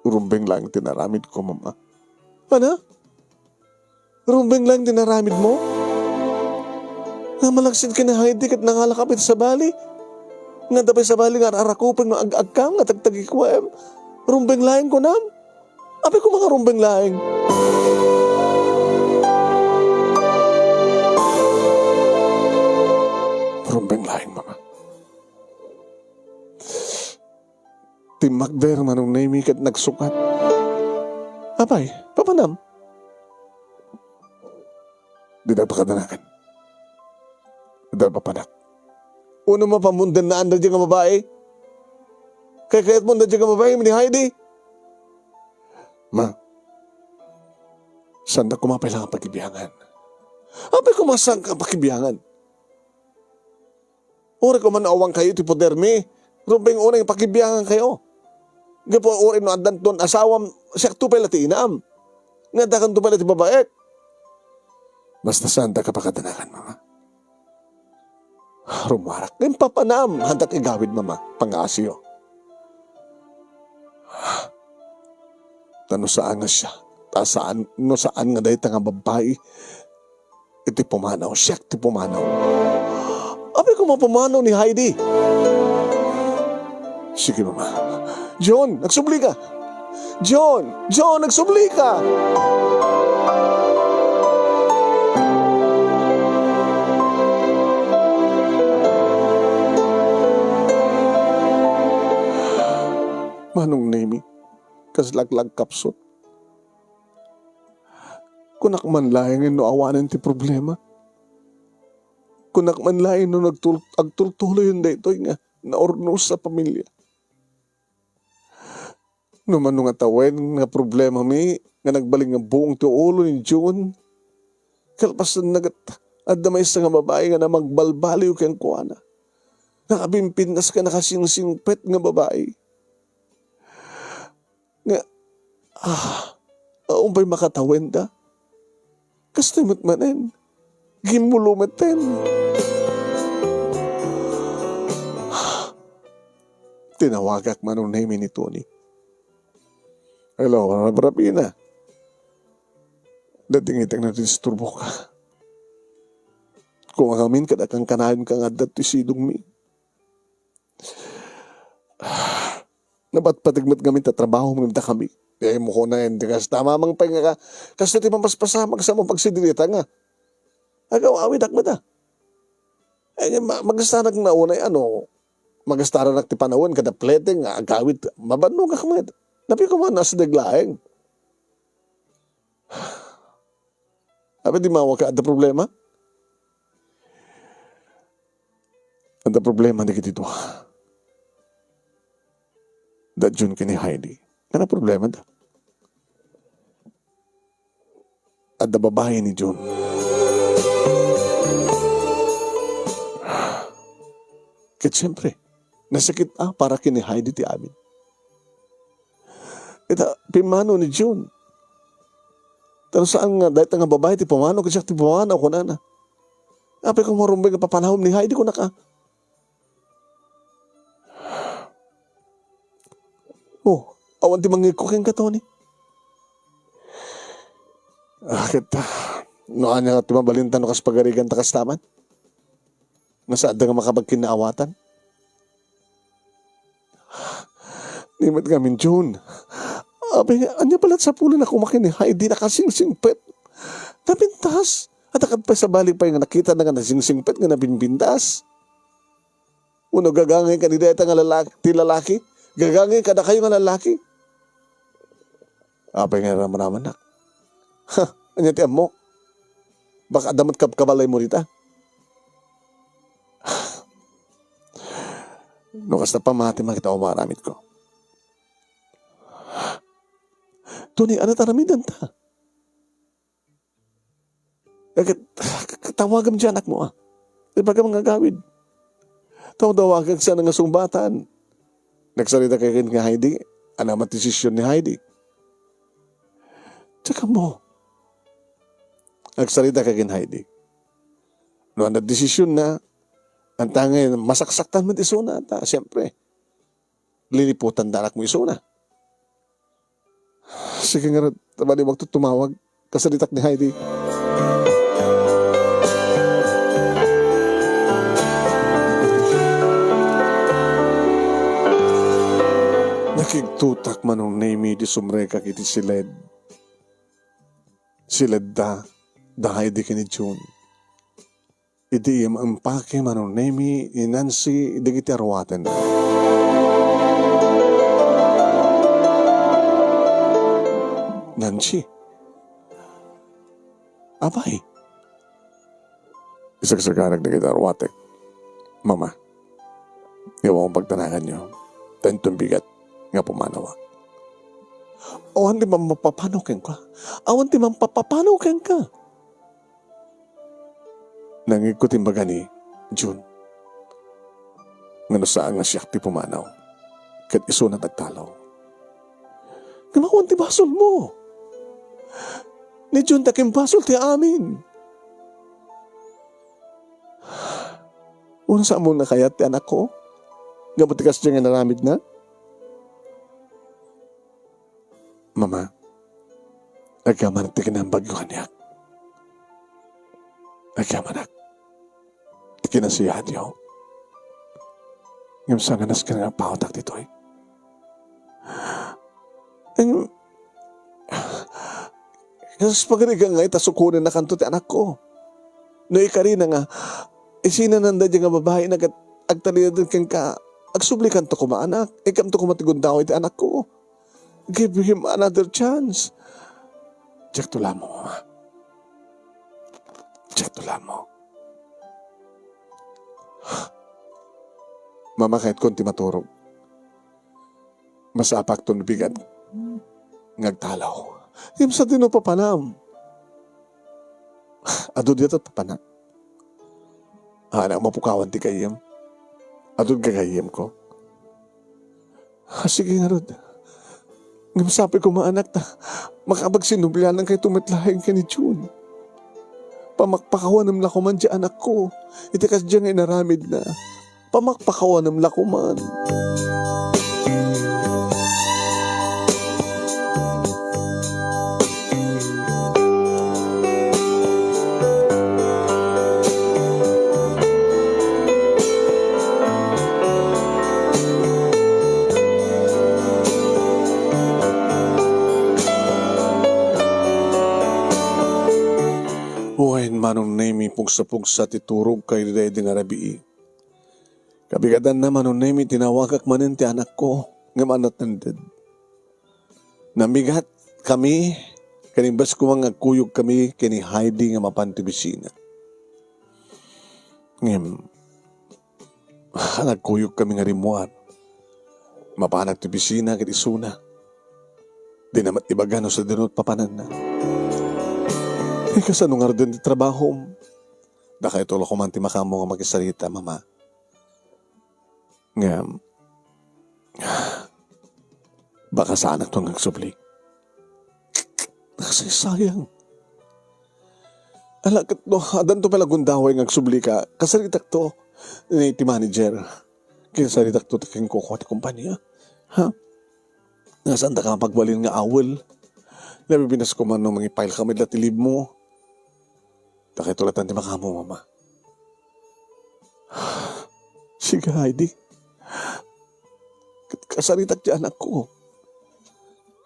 Rumbeng lang tinaramid ko, mama. Ano? Rumbeng lang tinaramid mo? Nga malagsid ka ni Heidi kat nangalakapit sa bali. Nga tapay sa bali nga arakupin mo ag-agkam nga tagtagi ko rumbeng laing ko nam. Api ko mga rumbeng laing. Rumbeng laing, mama. Timagder manong naimi kat nagsukat. Apay, papanam. Di nagpakadanakan. Di papanak. Uno mapamundan na anda dyan nga babae. Kaya kaya't mo na dyan nga babae, ni Heidi. Ma, saan na kumapay lang ang pagkibiyangan? Apay kumasang ang pagkibiyangan. Uri ko man awang kayo, ti podermi. Rumbeng unang pagkibiyangan kayo. Gapo uri no andan ton asawam siyak tupay lati inam. Nga dakan tupay lati babae. Basta saan da kapakadanakan, mama. Rumarak. Ngayon papanam. Handak igawid, mama. Pang-asyo. Tano saan nga siya. Saan nga dahil nga babae. Iti pumanaw. Siyak ti pumanaw. Abi ko mapumanaw ni Heidi. Sige, mama. John, nagsubli ka. John, nagsubli ka. Manong Nemi, kaslaglag kapsot. Kunak man laing no awanan ti problema. Kunak man laing no agtultuloy yun dito nga naornos sa pamilya. No man nga tawen nga problema mi, nga nagbaling nga buong ti ulo ni June. Kalpas na adamay sa nga babae nga na magbalbaliw kang kuana. Nakabimpindas ka nakasingsingpet nga babae. Nga, umpay makatawen da. Kastimot manen. Gimulumaten. Tinawagak manong name ni Tony. Hello, Brapina. Dating-itang na disturbo ka. Kung akamin ka kang kanahin ka nga dati sidong mi. Nabat patigmat kami tatrabaho mga kami. Eh mo ko na hindi kas tama mang pahinga ka. Kasi ti mampaspasamag sa mong pagsidilita nga. Agaw awid akmat ah. Eh magastarag na unay magastarag ti panawon kada pleteng nga agawid. Mabanong akmat. Napi ko man nasa daglaeng. Abi di mawa ka ada problema? Ada problema di kitito. Da June kini Heidi. Ano problema da? At da babae ni June. Kaya siyempre, nasakit para kini Heidi ti amin. Ita, pimano ni June. Pero saan nga, dahil nga babae ti pumano, kasi ti pumano ko na na. Apay kung marumbay nga papanahom ni Heidi ko na ka. Oh, awan ti mangikuking ka, Tony. Kita, noan nga ti mabalintan no kas pagarigan takas taman. Nasaad nga makabagkinaawatan. Nimit kami, June. Abay, anya palat sa pulo na kumakin ni Heidi na kasing-singpet. Nabintas. At akad pa sa balik pa yung nakita na nga nasing-singpet nga nabinbintas. Uno gagangay ka ni deta nga lalaki. Gagangin ka na kayo nga lalaki. Apay nga naman nak. Ha, anya tiyam mo. Baka damot kabalay mo rita. Nukas na pamati makita umaramit ko. Tony, ano taramidan ta? Tawagam dyan anak mo Di ba ka mga gawid? Tawagag sa nga sumbatan. Nagsalita kay nga Heidi, anamat desisyon ni Heidi. Tsaka mo, nagsalita kay Heidi. No, ang desisyon na, ang tangay, masaksaktan mo isuna. Siyempre, liliputan danak mo isuna. Sige nga rin, tabali magtutumawag. Kasalitak ni Heidi. Nakigtutak manong Nemi di sumreka kiti siled. Siled da Heidi kini June. Idi ang pake manong Nemi ni Nancy di kiti arwaten. Nancy? Abay? Isagsagarag na kita arwatek. Mama, yawa kong pagtanakan niyo. Tentong bigat nga pumanawa. Awan di man mapapanokin ka. Awan di man papapanokin ka. Nangikutin baga ni June. Ngano saan nga siya ti pumanaw. Kat iso na nagtalaw. Ngamawan ti basol mo. Ni June takim basol ti amin. Una sa mo na kaya ti anak ko? Gabutikas dyan nga naramid na? Mama, agyaman ti kinang bagyo kanyak. Agyaman ak. Ti kinasiyahan niyo. Ngayon sa ganas ka nga paotak dito eh. Kasi pagkariga nga itasukunin na kanto ti anak ko. No ikarina nga, isinananda dyan nga babae na agtalidan kang ka, agsublikan to kumaanak, ikam to kumatigundaw iti anak ko. Give him another chance. Jack tula mo, mama. Jack tula mo. Mama, kahit konti maturog, masapak to nabigan, ngagtalaw. Yung sa dino papanam. Ado dito papanam. Anak mapukawan ti kayem. Ado gagayem ko. Sige nga Rod. Ngamasabi ko maanak na makabagsinublanan kay tumitlahin ka ni June. Pamakpakawan ng lakuman di anak ko. Itikas dyan ngay naramid na. Pamakpakawan ng lakuman. Buhayin manong Nemi pugsa-pugsa titurog kay Dede nga rabii. Kabigatan na manong Nemi tinawagak manin ti anak ko nga manatandad. Namigat kami, kanibas ko mga kuyog kami kini Heidi nga mapantibisina. Ngem, nagkuyog kami nga rimuar. Mapanag tibisina kiti suna. Di namat ibagano sa dinot papanan na. Kasi anong arden di trabaho. Daka ito ko man ti makamo nga makisalita, mama. Nga, baka sa anak to nagsubli. Kasi sayang. Alakat no, adan to pala gundaway nagsubli ka. Kasalitak to, ni ti manager. Kasalitak to taking kuko ti kumpanya. Ha? Nasaan da ka pagbalin nga awel. Nabibinas ko man no mga file kami dati live mo. Takitulatan ti makamo, mama. Sige, Heidi. Kasaritak di anak ko.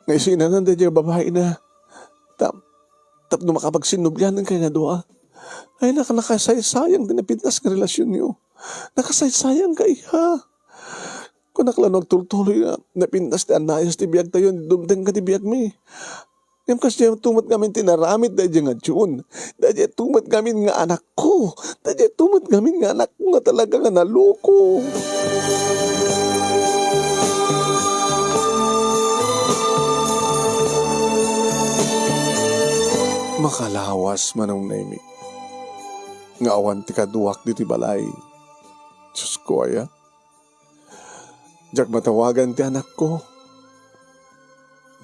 Ngayon sinanan di babae na tapno makapagsinubyanan kayo nga doa. Ay, nakasayang din na pintas ng relasyon niyo. Nakasayang ka, iha. Kung nakalanog tultuloy na napintas di anayos ti biyag tayo, dumdeng ka ti biyag mi. Ngayon kasi tumat kami tinaramit dahil nga June. Dahil tumat kami nga anak ko. Dahil tumat kami nga anak ko nga talaga nga naloko. Makalawas manong Nemi. Nga awan ti kaduwak di ti balay. Diyos ko aya. Diyak matawagan ti anak ko.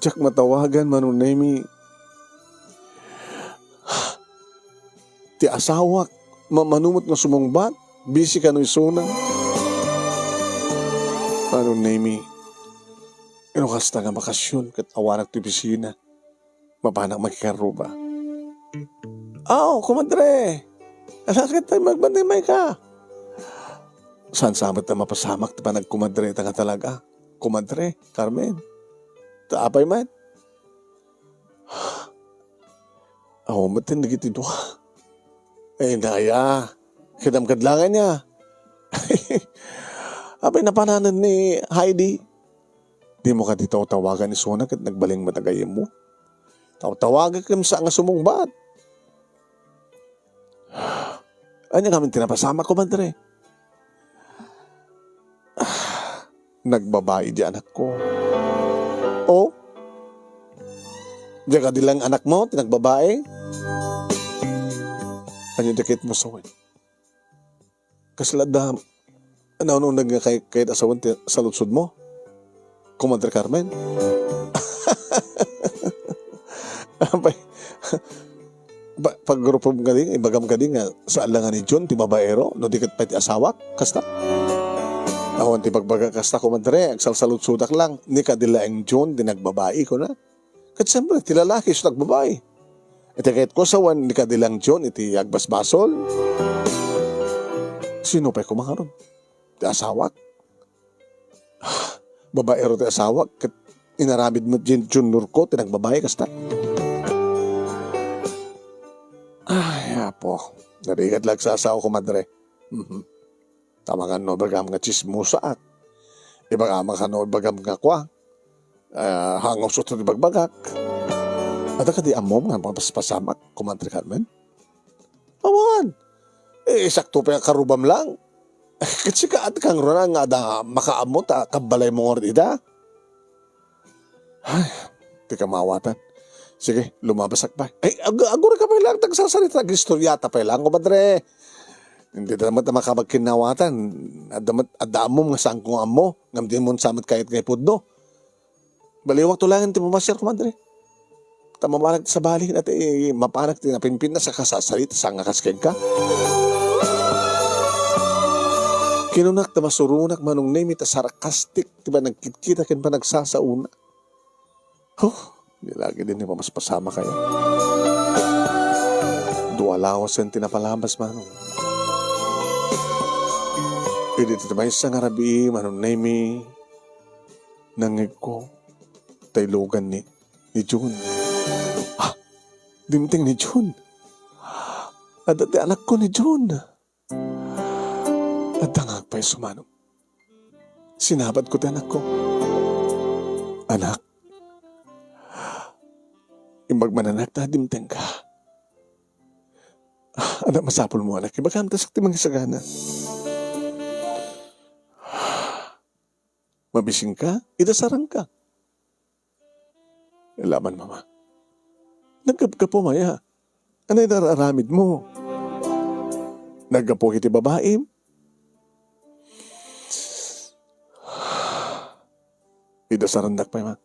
Diyak matawagan manong Nemi. Ti asawak, mamanumot nga sumungbat, busy ka no isuna. Manong Nemi, Inukas nga bakasyon kat awanak ti bisina. Mapanak magkikaruba. Kumadre! Alasakit tayo magbandimay ka. Saan samat na mapasamak pa nagkumadre ta nga talaga? Kumadre, Carmen. Taapay man. Matin nagitido. Naya. Kidam-kadlangan niya. Apay napananan ni Heidi. Di mo ka dito tawagan ni Sona kat nagbaling matagayim mo. Tawagan ka sa nga sumungbat. Anya kami tinapasama ko, madre. Nagbabae di anak ko. Diyan ka dilang anak mo, tinagbabae. Anya dikit mo sawan. Kaslada, ano kahit asawan sa lutsod mo? Kumadre Carmen? Paggrupo ka din, ibagam ka din nga sa alangan ni John, ti babaero, no dikit pa ti asawak, kasta. Ako ti pagbaga kasta kumadre, agsalsalutsudak lang, ni kadila ang John, dinagbabae ko na. Kat siyempre, ti lalaki sa nagbabae. Iti kahit ko sawan, ni kadilang John, iti agbasbasol. Sino pa'y kumakaroon? Ti asawak? Babaero ti asawak, kat inaramid mo John Nurko, tinagbabae kasta. Ay, apo. Narigat lang sa asawa ko, madre. Tama nga no, bagam nga chismusa at. Iba nga no, bagam nga kwa. Hangaw suto di bagbagak. At ka di amom nga pasamak, kumadre Carmen. Awan. Sakto pa karubam lang. Kasi ka at kang rona nga da makaamot kabalay mo nga ida. Ay, di ka mawatan. Sige, lumabasak pa. Agura ka pa lang, tagsasalita, gistoryata pa lang, kumadre. Hindi damat na makabagkinawatan. Adamom nga saan kong amo, ngamdin mo samot kahit kay pudno. Baliwak tulangin ti mamasir, kumadre. Tamamarag sa bali, at mapanak ti napinpin na sa kasasalita, sa nga kasken ka. Kinunak na masurunak manong name ita sarcastic, diba nagkitkita kin pa nagsasauna. Lagi din mas pasama kayo. Dua lawas yung tinapalabas manong. Pwede ito may isang arabi, manong naimi, nangig ko, taylugan ni June. Dimting ni June. At anak ko ni June. At tangag pa'y sumanong. Sinabad ko ti anak ko. Anak, imbag mananak na dimteng ka. Anak, masapol mo anak. Ibagam tasak ti mga sagana. Mabising ka, idasarang ka. Laman, mama. Nagkap po, maya. Anay nararamid mo? Nagkapo kiti babae? Idasarandak pa, ma.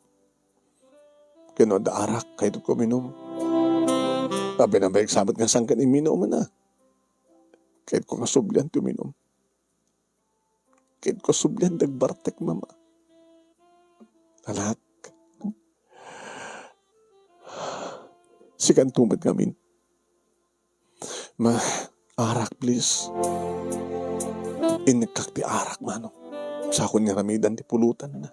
Kino da arak kahit ko minum. Sabi na bayag sabat nga sangkan iminom na. Kahit ko kasublian tuminom. Kahit ko sublian dagbartek mama. Anak. Sikan tumad ngamin. Ma, arak please. Inagkak ti arak mano. Sa akong niramidan ti pulutan na.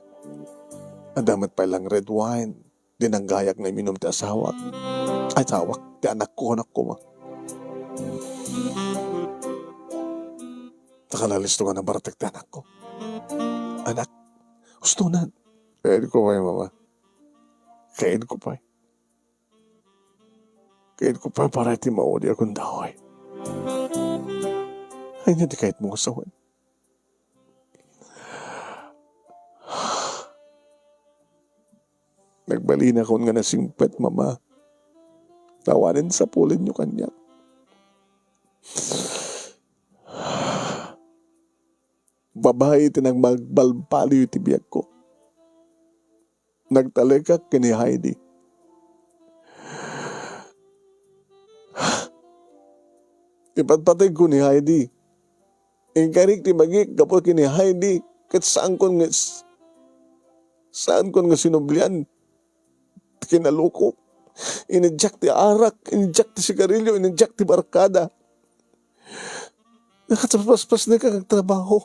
Adamat pa lang red wine. Dinanggayak na iminom ti asawak. Ay, asawak. Ti anak ko ma. Nakalalisto nga na baratek ti anak ko. Anak, gusto na. Kain ko pa mama. Kain ko pa. Kain ko pa para iti mauli akong dahoy. Ay, hindi kahit mo kasawan. Nagbalina ko nga na singpet, mama. Tawanin sa pulin nyo kanya. Babae tinang magbalbali yung tibiyag ko. Nagtalikak kini Heidi. Ipatpatay ko ni Heidi. Ingkarik ti magik kapag kini Heidi. Kat saan ko ngis. Saan ko nga sinublian? Kinaloko. Inijak ti arak, inijak ti sigarilyo, inijak ti barkada. Nakatapaspas na kang trabaho.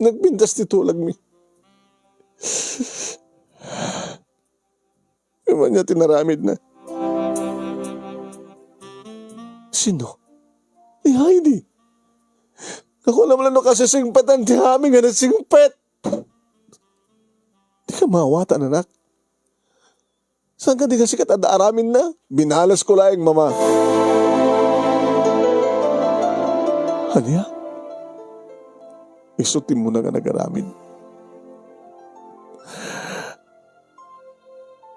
Nagbindas ti tulag mi. Iman niya tinaramid na. Sino? Ni Heidi. Ako naman ano kasi singpetan ti hami nga na singpet. Di ka mawatan, anak. Saan ka di kasi katadaaramin na? Binalas ko laing, mama. Hanya? Isutin mo na nga nag-aramin.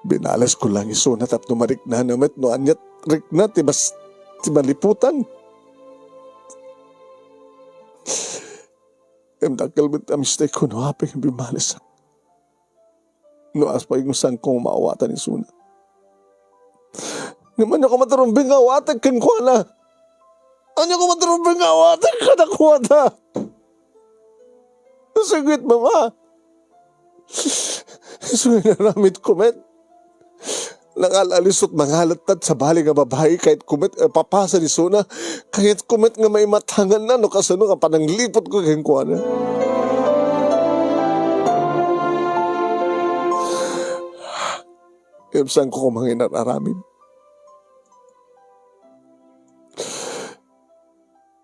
Binalas ko lang iso na tapno marikna namat no anyat rikna tibas tibaliputan. Dakal mit a mistake ko no haping bimalas. No aspa yung sang kong maawatan ni Suna. Naman ako matarumbing awatan kan ko na. Ano ko matarumbing awatan ka na kuha na. Sagwit mama. So naramit kumet. Nangalalisot mangalatad sa bali nga babae kahit kumet papasa ni Suna. Kahit kumet nga may matangan na no kasano nga pananglipot ko kang kuha na. Saan ko kumangin at aramin.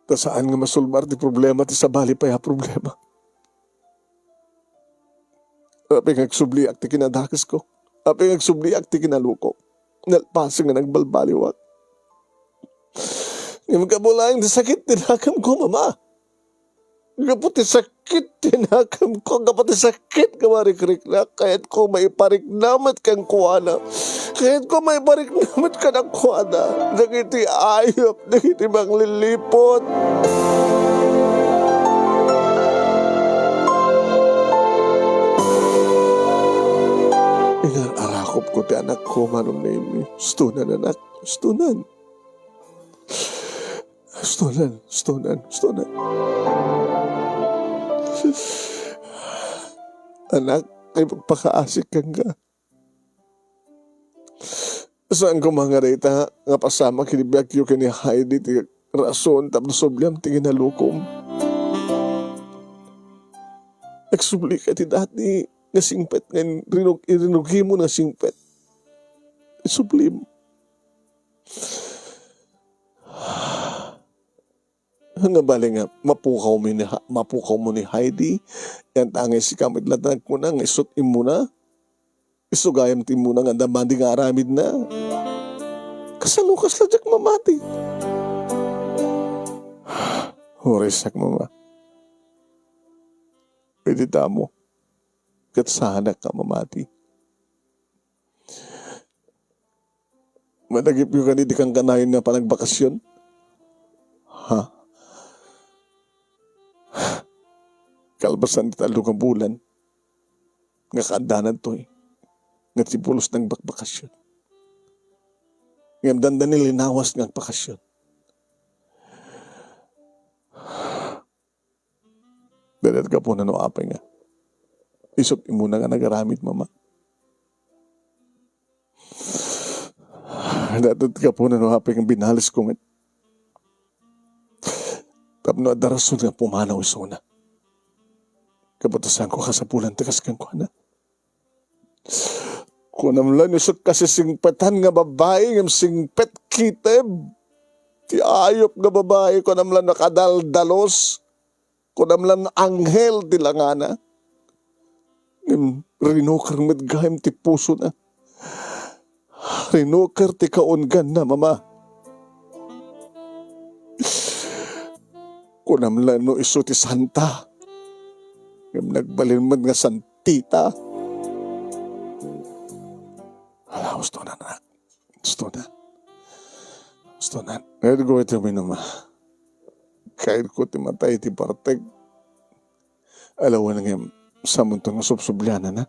Ta saan nga masulbar ti problema ti sabali pa ya problema. Api ngagsubli ak ti kinadakas ko. Api ngagsubli ak ti kinaluko. Nalpasing nga nagbalbaliwat. Ngayon kabulayang di sakit tinakam ko, mama. Kapati sakit tinakam ko. Kapati sakit kamarikrik na. Kahit ko may pariknamat kang kuwana. Kahit ko may pariknamat ka ng kuwana. Nagiti ayop. Nagiti bang lilipot. Inarakop ko ti anak ko. Manong name. Stunan anak. Stunan. Stunan. Stunan. Stunan. Anak, ay magpakaasik kang ka. Saan ko mga rita nga pasama kinibiyag yung kini Heidi ti rason tapos sobliam ti ginalukom. Nagsubli ka ti dati nga singpet nga irinugi mo na singpet. Sublim. Nga bali nga, mapukaw mo ni Heidi, yan tangay si kamit latag mo na, nga isutin mo na, isugayam ti mo na, nga damandi nga aramid na. Kasalukas ladyak mamati. Horisak mama. Pwede tamo, katsahanak ka mamati. Managip yung kanidi kang kanayon na panagbakasyon? Ha? Kalbasan di talo kang bulan. Nga kaandanan to eh. Nga tipulos ng bakasyon. Nga dandan nilinawas ng bakasyon. Dadat ka po na no apay nga. Isot imuna nga nagaramit mama. Dadat ka po na no apay nga binalis ko nga. Tapno adarason nga pumanaw iso na. Kabatasan ko kasapulan tikas kang kuha na. Kung namlan isot kasi singpetan nga babae ng singpet kiteb. Ti ayop nga babae kung namlan nakadaldalos. Kung namlan anghel ti langana. Rinukar medgayam ti puso na. Rinukar ti kaungan na mama. Kung namlan no iso ti santa. Yung nagbalin mo nga santita. Hala, gusto na na. Gusto na. Gusto na. Kahit ko ito minuma. Kahit ko timatay ti parteg. Alawan nga sa muntong nasubsublyanan na.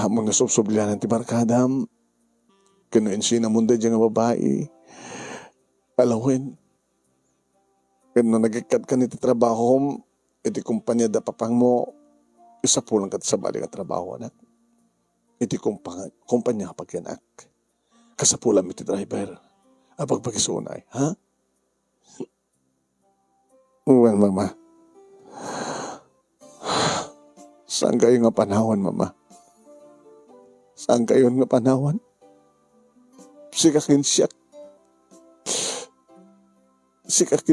Amang nasubsublyanan ti barkadam. Kinuin siya na munda dyan nga babae. Alawin. Kaya nung nagikat ka niti trabaho, iti kumpanya da papang mo, Isa po lang kat sa bali nga trabaho, anak. Iti kumpanya pagyanak. Kasapulam iti driver. Apag pagisunay, ha? Well, mama. Saan kayo nga panahon, mama? Saan kayo nga panahon? Sikakin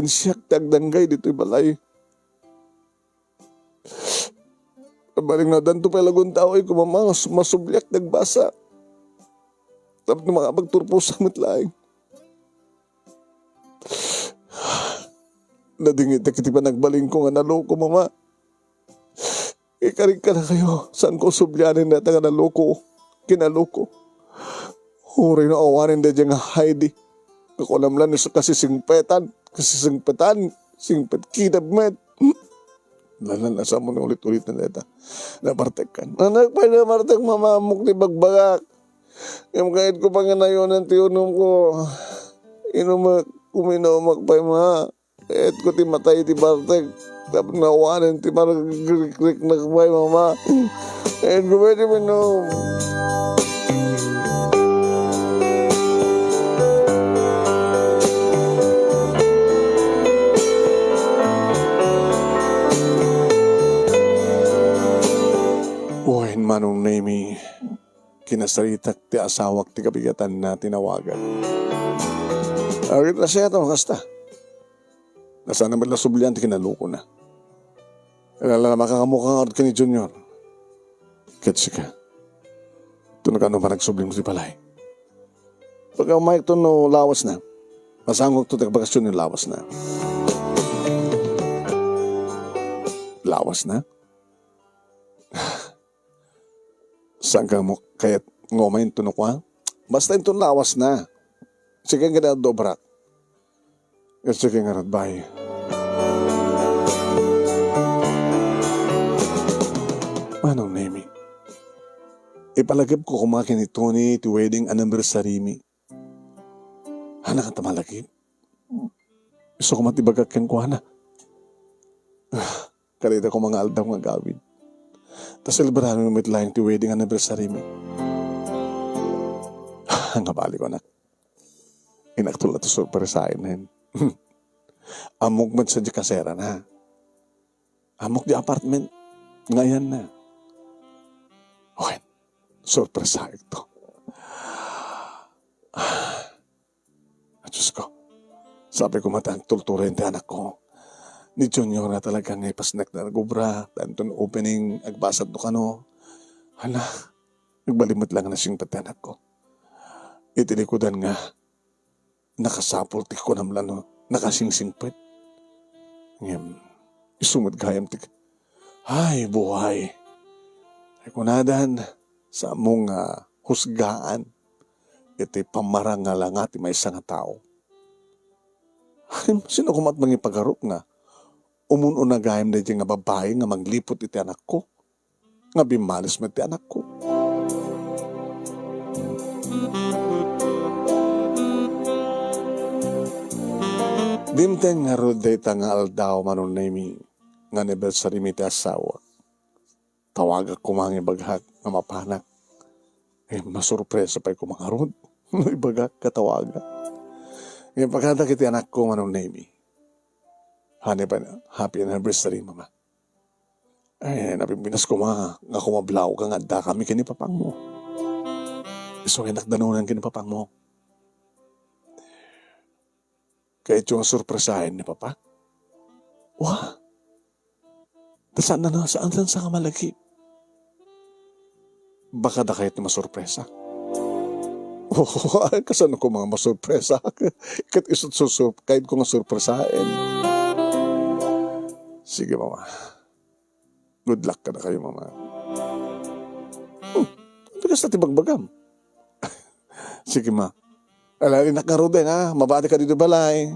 siyak, dagdanggay dito'y balay. Kabaling na danto pa lagun tao ay kumama, masublyak, nagbasa. Tapos na makapagturpos sa matlaing. Nadingit na kiti pa nagbaling ko nga naloko, mama. Ikaring ka na kayo, saan ko subyanin na nga naloko, kinaloko. Huray na awanin na dyan nga Heidi. Kakulamlan niya kasi singpet kidabmet. Lalasa mo na ulit-ulit na neta. Napartek ka. Nanagpay na martek mamamok ni bagbagak. Yung kahit ko pa nga na yun ang tiyunom ko. Kuminumak pa ma. Kahit ko ti matay ti bartek. Tapos nawanan ti maragrik na kapay mama. Kahit ko pwede minom. Manong Nemi, kinasaritak ti asawak ti kabigatan na tinawagan. Arit na siya ito, kasta. Nasaan naman sublian ti kinaluko na. Alala makakamukhang out ka ni Junior. Ketsi ka. Ito na kano pa nagsublim ti palay. Pagka umayag to no lawas na, masangog to tagbakasyon yung lawas na. Lawas na? Saan ka mo, kaya't ngomayin to no kwa? Basta ito lawas na. Sige nga na dobrak. Sige nga ratbay. Manong Nemi, ipalagip ko kumakin ni Tony ti wedding anniversary mi. Hana ka tamalagip? Gusto ko matibagak kang kuhana. Kalita ko mga aldang mga gawin. Tapos celebrahan mo mitlayang ti wedding anniversary mi. Ang kabali ko, anak. Inaktul na to surpresahin na yun. Amok man sa di kasera na. Amok di apartment. Ngayon na. Okay. Surpresahin to. Diyos ko. Sabi ko matang tulturin ti anak ko. Ni Junior na talagang ipasnek na nagubra. Tanto opening, agbasad no kano. Hala, nagbalimot lang na siyang patanak ko. Itilikodan nga, nakasapol ti ko namlan no, nakasingsingpet. Ngayon, isumad gayam ti. Ay, buhay. Ay kunadan, sa among husgaan, iti pamarang nga lang ati may isang tao. Ay, sino kumat mangipagarok nga? Umuno na gayam na dyan nga babae nga manglipot iti anak ko. Nga bimalis mo iti anak ko. Dimteng nga roday nga aldaw manon na imi nga anniversary mi ti asawa. Tawagak ko mga ibaghak nga mapanak. Masurpresa pa'y ko mga rod. Ibagak katawagak. Yung pagkata kiti anak ko manon na imi. Happy anniversary, mama. Ay, napimpinas ko nga kumablaw ka nga da kami kinipapang mo. So, hinakdanunan kinipapang mo. Kahit yung surpresahin ni papa. Wah! Saan sa kamalagi? Baka da kahit na masurpresa. Kasan ko mga masurpresa? Kahit kahit ko nga surpresahin. Sige, mama. Good luck ka na kayo, mama. Bigas na tibagbagam. Sige, ma. Alali nakaroden, ha? Mabati ka dito balay.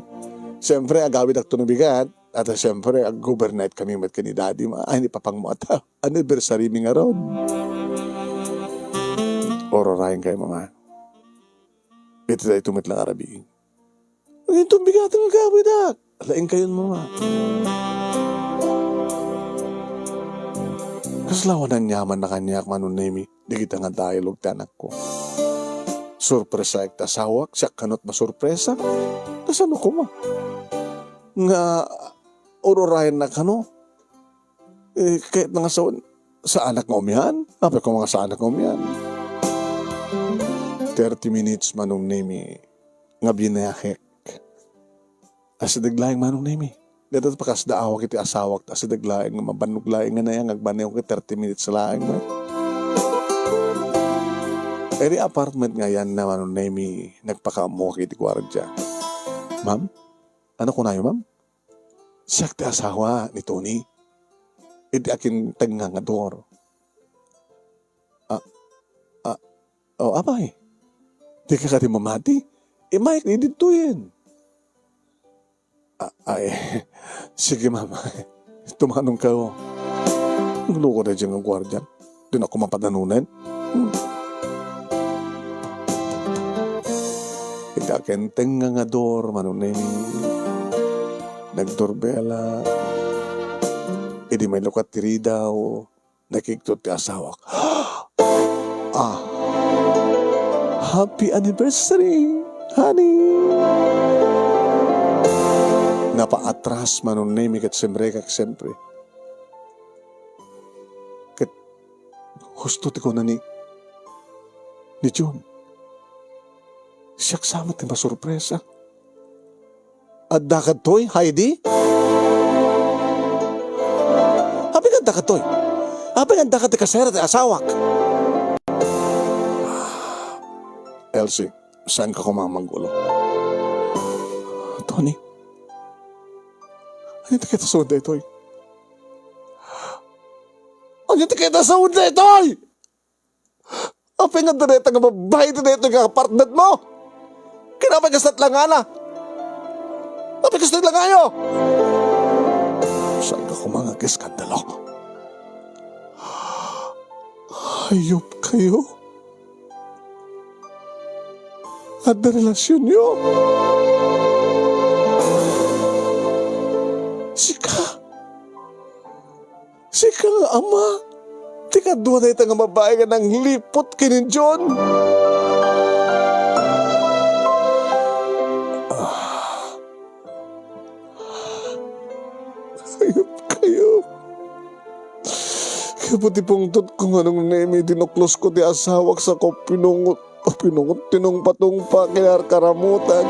Siyempre, agawid ak tunubigat. At siyempre, ag-governate kami mat ka ni daddy, ma. Ay, ni papang mo ata. Anniversary mi nga ron. Ororahin kayo, mama. Ito tayo tumit lang arabi. Itong bigatan ng agawid ak. Alain kayo, mama. Kaslawan ng yaman na kanyak manunemi, di kita nga dialog tanak ko. Surpresa ek tasawak, siya kanot masurpresa. Tas ano ko ma? Nga urorayan na kano. Kahit nga sa anak ng umyan, apa ko mga sa anak ng umyan. 30 minutes manong nemi, nga binayahek. Asidaglaing manong nemi. Dito pakas daawa kiti asawak, asidaglaing nga mabanuglaing nga na yan, agbanay ko 30 minutes laing man. Eri apartment nga yan na manong nemi, nagpakaamo kiti gwardya. Ma'am? Ano ko na yun, ma'am? Siyak ti asawa ni Tony. Iti akin tagngangador. Abay. Di ka kati mamati. Mike, di dito yan. Sige mama. Tumanong ka o. Gulo ko na dyan ang gwardiyan. Di na ako mapadanunan. Iti akin tagngangador, manunay. Nagdorbela. Idi may lukat tiri daw. Nakiktot ti asawak. Happy anniversary, honey! Napaatras manon nemi kat siyempre kak siyempre. Kat husto ti ko na ni John. Siyak sama ti masurpresa. At dakad to'y, Heidi? Happy ka dakad to'y? Happy ka dakad ti kasera ti asawak? Elsie, saan ka kumamanggulo? Tony, ano kita sa unday, Toy? Ano kita sa unday, Toy? Apa nga direta nga babae direta nga apartment mo? Kinapay kasat lang nga na. Apa kasat lang nga yo? Saan ka kumangag-iskandalo? Hayop kayo? At na relasyon niyo. Sika nga ama. Tika doon na itang mabae nga nang lipot kinin John. Ayop kayo. Kaputi pong tot kung anong nemi dinoklos ko di asawak sa ko pinungot tinong patong pa kinar karamutan.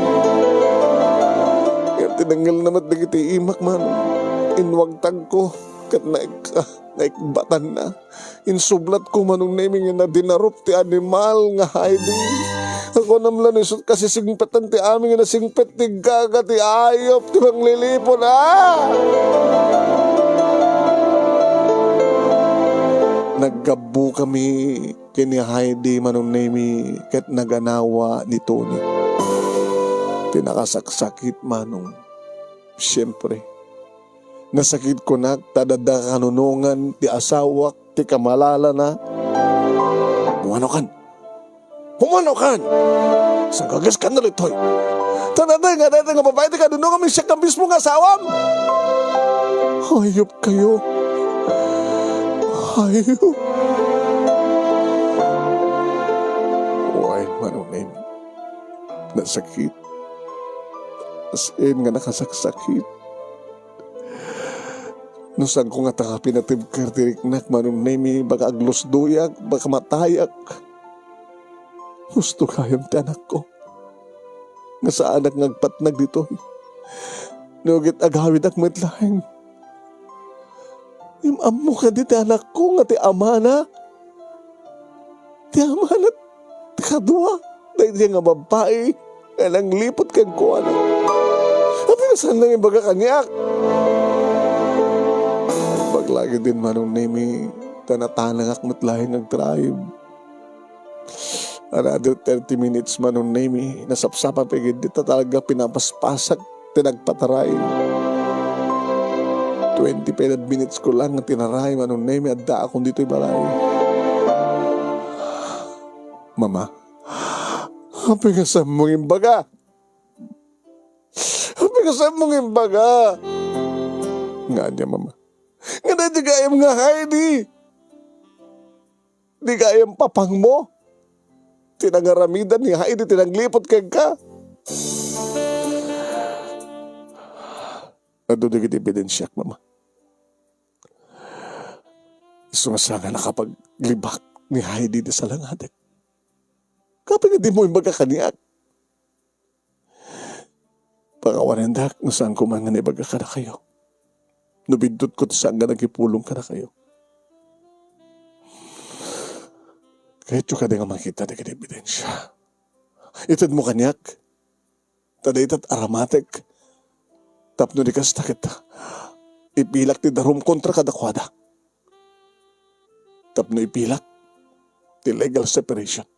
Kaya tinanggal naman na kiti imak man. Inwagtag ko. Kat naikbatan na. Insublat ko manong naming na dinarup ti animal nga Heidi. Ako namlan isot kasi singpetan ti aming na singpet ti gaga ti ayop ti manglilipon. Naggabu kami kini Heidi manong nami ket naganawa ni Tony. Tinakasaksakit manong. Siyempre, nasakit ko na tadada kanunungan ti asawak ti kamalala na. Pumano kan! Sang gagas ka na litoy. Tadada nga babae ti kanunungan may siya kambis mo nga asawam. Hayop kayo. Hayop. Why manong name? Nasakit. As in nga nakasaksakit. Nusang ko nga takapin na tibkar tiriknak manong name baka aglos duyak, baka matayak. Gusto kayong tanak ko. Nga sa anak ngagpatnag dito. Nugit agawid ak matlaing. Imam mo ka dito anak ko nga ti amana. Ti amana. Ti kadua. Dahil siya nga babae. Alang lipot kang ko anak. At saan lang yung baga kanyak. Paglagi din manong name tanatanang ak matlaing nag-drive. Another 30 minutes manong name nasapsapa pagid dito talaga pinapaspasak tinagpataray. 20 minutes ko lang na tinaray manong name at da akong dito'y balay. Mama, happy ka sa mong imbaga. Happy ka sa mong imbaga. Nga niya mama. Nga na di kayam nga Heidi. Di kayang papang mo. Tinangaramidan ni Heidi, tinanglipot kay ka. Ado di kita ebidensyak, mama. Iso nga sana nakapaglibak ni Heidi di sa langadik. Kapag hindi mo yung magkakaniak. Pakawanendak, nasaan ko man nga nibaga ka na kayo. Nubindot ko saan nga nagipulong ka na kayo. Kahit yung ka nga makita na ebidensya. Itad mo kanyak. Taday tat aramatek. Tapno di kasta kita. Ipilak ti darum kontra kadakwada. Tapno ipilak ti legal separation.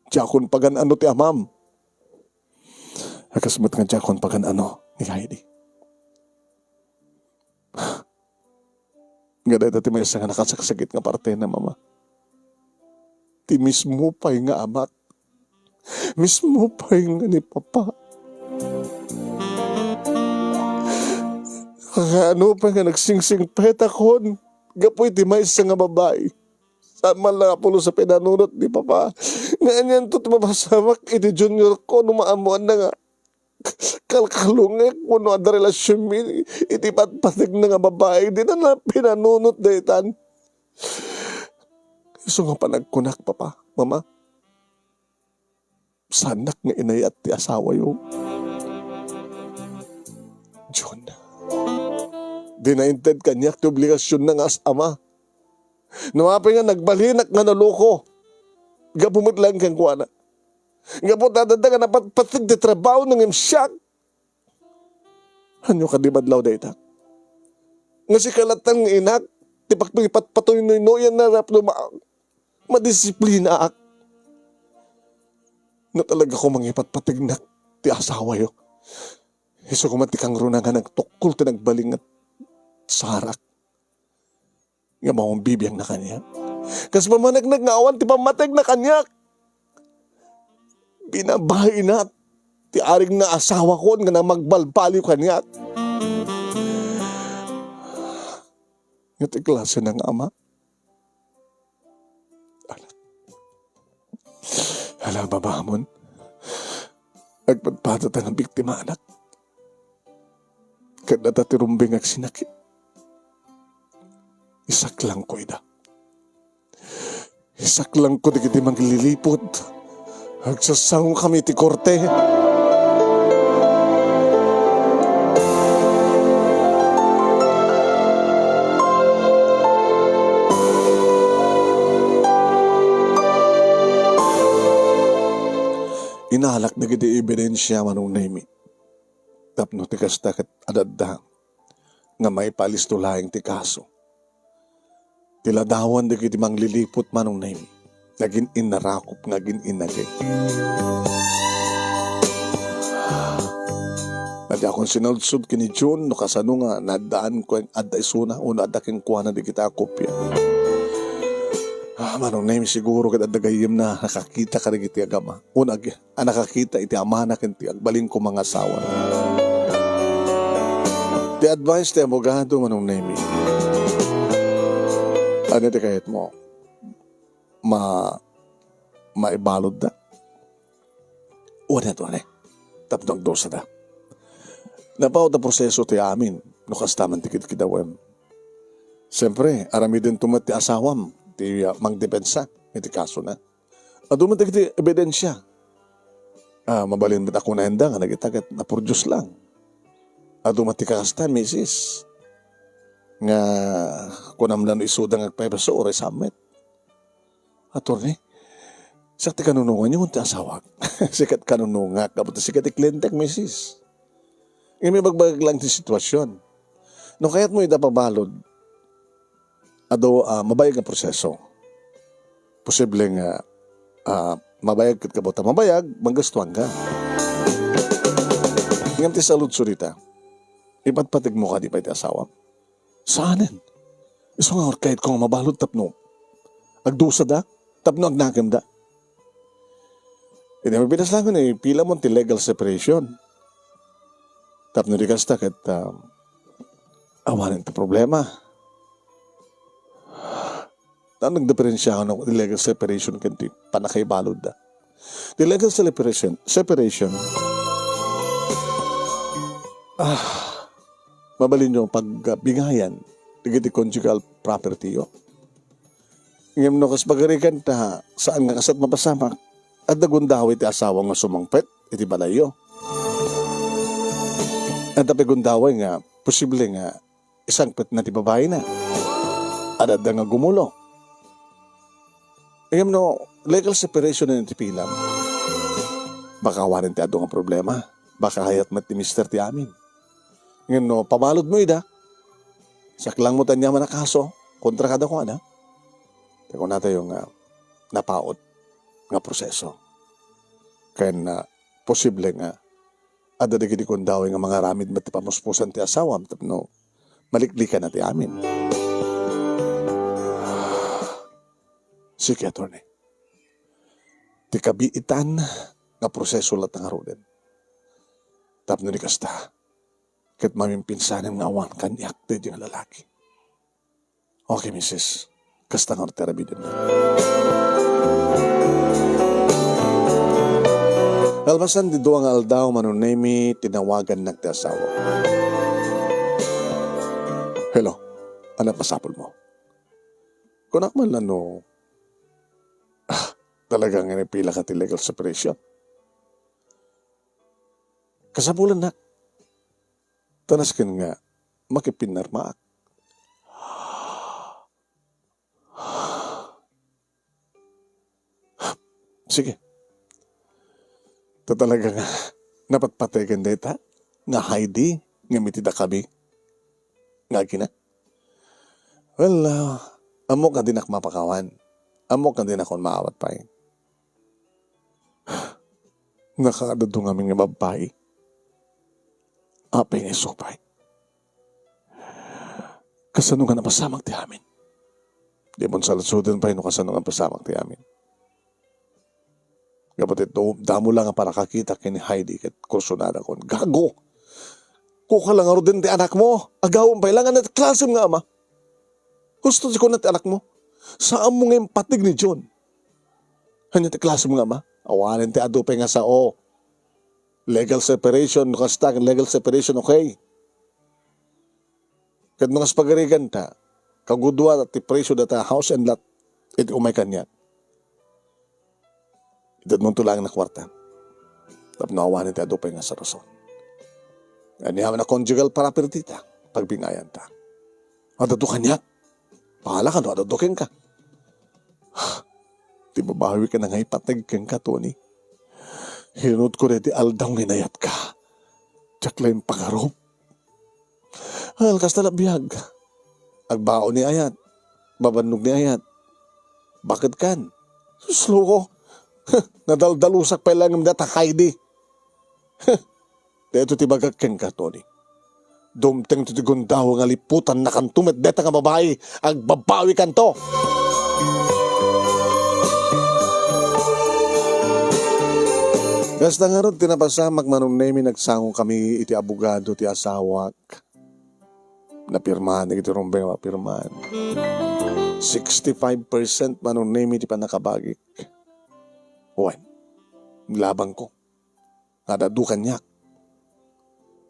Jakon pagan ano ti amam. Akasmat nga jakon pagan ano ni Heidi. Nga dahil dati may isa nga nakasaksakit nga parte na mama. Ti mismo pa'y nga amat. Mismo pa'y nga ni papa. Ano pa nga nagsingsing petakon. Gapoy ti may isa nga babae. Sama lang apulo sa pinanunot ni papa. Nga to mapasamak iti junior ko numaamuan na nga. Kalkalungek kuno ada relasyon mi. Iti patpatig na nga babae. Di na pinanunot daytan. So nga pa nagkunak, papa, mama. Sanak nga inay at ti asawa yung. John, dinainted kanyak ti obligasyon na nga as ama. Numapay nga nagbalinak nga naloko. Gapumit lang kang kuwana. Gapot dadanda nga napatpatig di trabaho ng imsyak. Hanyo ka di badlaw da ita? Nga si kalatang inak, ti pagpapatoy noy-noyan na rap madisiplina ak. Na talaga ko mangipatpatig na ti asawa yo. Iso kumatikang runa nga nagtukol ti nagbaling at sarak. Nga maong bibiyang na kanya. Kas mamanag-nag nga awan ti pamatag na kanya. Binabahay na ti aring na asawa ko nga na magbalbaliw kanya. Nga ti klase ng ama. Hala babamon. Agpadpatat ang biktima anak. Kada tatirumbing ag sinakit. Isak lang ko ida. Isak lang ko di kiti maglilipot. Agsasang kami ti korte. Inahalak na giti ebidensya manong naimi. Tapno ti kasta kat adadda nga may palistulaing ti kaso. Tiladawan di kiti manglilipot manong naimi. Naging inarakop, naging inagay. Nadi akong sinaludsod kini June no kasano nga nadaan ko yung adda isuna o nadaking kuha na di kita kopya. Manong naimi siguro kada dagayim na nakakita ka rin iti agama. Unag, nakakita iti amanak iti agbaling ko mga asawa. Ti advice ti abogado manong naimi. Ano ti kahit mo? Maibalod da? Una to, tapdong dosa da. Napaw da proseso ti amin, no kastaman ti kidawem. Siyempre, arami din tumat ti asawam, ti mangdepensa, iti kaso na. At dumating ti ebidensya. Mabalin ba't ako na henda nga nagitagat na produce lang. At dumating kakastan, misis. Nga kunamlan isudang agpepeso o resamet. Attorney, sakti kanunungan yung ti asawag. Sikat kanunungan, kapag sikat iklintek, misis. May bagbag lang ti sitwasyon. No kaya't mo idapabalod, ado mabayag ang proseso. Posibleng mabayag kat kabota. Mabayag, manggastuan ka. Ngayon ti salud surita, ipatpatig mo ka di pa iti asawa. Saanin? Iso nga kahit kung mabalod tapno, agdusa da, tapno agnagam da. Hindi mabinas lang ko pila mo ti legal separation. Tapno di kasta kat awanin ta problema. Na nagdiferensya ako ng legal separation kanti panakay balod da. The legal separation, mabalin nyo pagbigayan, digiti conjugal property yo. Ngayon no, kas bagarikan ta, saan nga kasat mapasamak, at nagundaw iti asawa nga sumangpet, iti balayo. At napigundaway nga, posible nga, isang pet na ti babae na, at nga gumulo. Ngayon no, legal separation na ti pilam, baka warin ti ado nga problema, baka hayat mat ti mister ti amin. Ngayon no, pamalod mo ida, saklang mo tanya man na kaso, kontra kada ko ana. Kung nato yung napaot nga proseso. Kaya na posible nga ada digiti kung daw nga mga ramid mati pamuspusan ti asawa no, maliklikan na ti amin. Sige, attorney. Ti kabiitan nga proseso lat nga roden. Tapno ni kasta ket mamimpinsanin nga awan kanyak ti nga lalaki. Okay, Mrs. Kasta nga terabi din. Albasan di doang aldaw manunemi tinawagan nagti asawa. Hello, anak pasapol mo. Kunak man lang no, talagang inipila ka ti legal separation. Kasabulan na, tanaskin nga, makipinarmaak. Sige. Ito talaga nga, napatpatagan data, nga Heidi, nga mitida kami. Nga gina. Well, amo ka din ako mapakawan. Amo ka din ako maawat pa eh. Nakakadado nga mga babae. Apay nga isupay. Kasano nga napasamag ti amin. Di mo salusudan pa yun kasano nga pasamag ti amin. Kapatid, damo lang nga para kakita kini Heidi kat kursunada kon. Gago! Kuka lang nga din ti anak mo. Agawang pa ilangan na klasim nga ama. Gusto si ko na ti anak mo. Saan mo ngayon patig ni John? Hanya ti klasim nga ama. Awanin ti adupay nga sa legal separation. Kasta legal separation okay. Kat mga spagarigan ta. Kagudwa ti presyo data house and lot. Iti umay kanyan. Idad mong tulang na kwarta. Tapos naawanin tayo pa nga sa rason. Anihaman na conjugal property ta. Pagbingayan ta. Adadukan niya. Pahala ka no, adadukin ka. Di babawi ka na nga ipatag kang ka, Tony. Hinunod ko rin di aldaw nginayat ka. Tsak lang yung pangarop. Alkas na labiyag. Agbao ni Ayat. Babanog ni Ayat. Bakit kan? Suslo ko. Nadaldalusak pa lang ng data Heidi. Dito ti bagagkeng ka, Tony. Dumteng ti gundaw nga liputan na kantumet deta nga babae. Agbabawi kanto. Gasta nga ron, tinapasamak manunemi nagsangong kami iti abogado ti asawak. Napirmahan, iti rumbeng mapirmahan. 65% manunemi ti panakabagik. Uwan, labang ko. Nadadukan niya.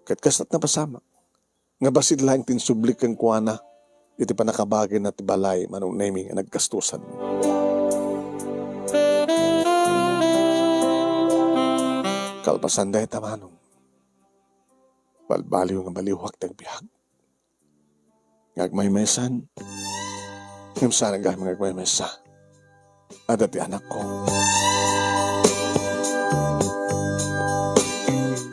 Kat kastat na pasama. Nga basid lang tinsublik kang kuwana. Iti panakabagin at balay manong naming nagkastusan. Kalpasan dahi tamanong. Balbaliw nga baliwak tagbihag. Ngagmaymesan. Ngam sana ngagmaymesa. At ati anak ko.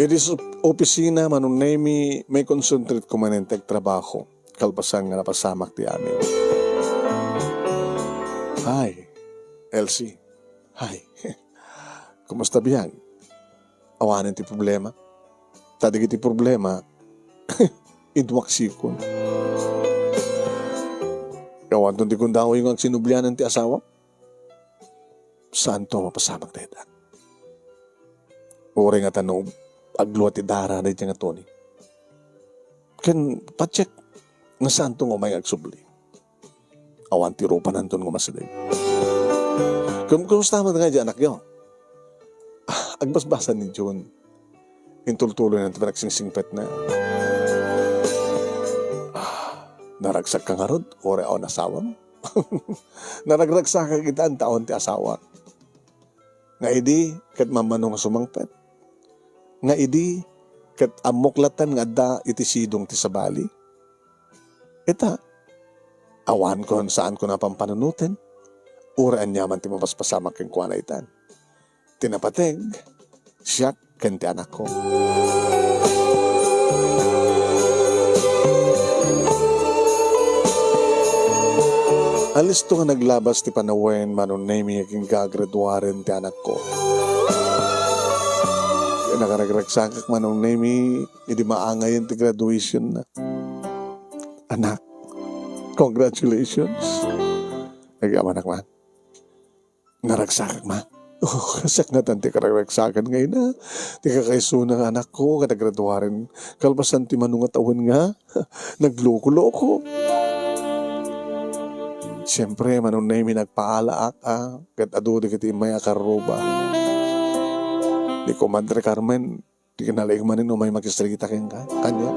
It is opisina manunemi may concentrate ko manentag trabaho. Kalpasan nga napasamak ti amin. Hi, Elsie. Hi. Kumusta biyang? Awanan ti problema? Tadig iti problema, idwaksikon. Gawan doon di kong daw yung sinublianan ti asawa? Saan to mapasamak tayo? Uri nga tanong, agluwa ti dara na iti nga Tony. Ken, pacheck, nga saan to ngumay agsubli. Awan tiro pa nandun ngumasilig. Kumusta man nga dyan anak yo? Agbasbasan ni June. Intultuloy ng panagsing-singpet na. Naragsak ka nga rod, ore awan asawam. Naragragsak ka kita ang taon ti asawa. Nga idi, kat mamanong sumangpet. Nga idi, kat amuklatan nga da iti sidong ti sabali. Ita, awan ko saan ko na pampanunutin. Uraan niya man ti mapaspasamak keng kuwana itan. Tinapateg, siya kenti anak ko. Alis to nga naglabas ti panawen manon name aking gagraduaren ti anak ko. Nakaragragsakak manong name hindi maangayin ti graduation na. Anak, congratulations. Nag-amanak man. Naragsakak man. Kasak na tanti karagsakan ngayon na. Di kakaiso ng anak ko, kanagraduaren. Kalpasan ti manungat awan nga. Nagloko-loko. Siyempre, manong na yung nagpaalaak kat ado di kiti may akaroba. Di Comadre Carmen, di kinalaing manin o may magistrita kanya.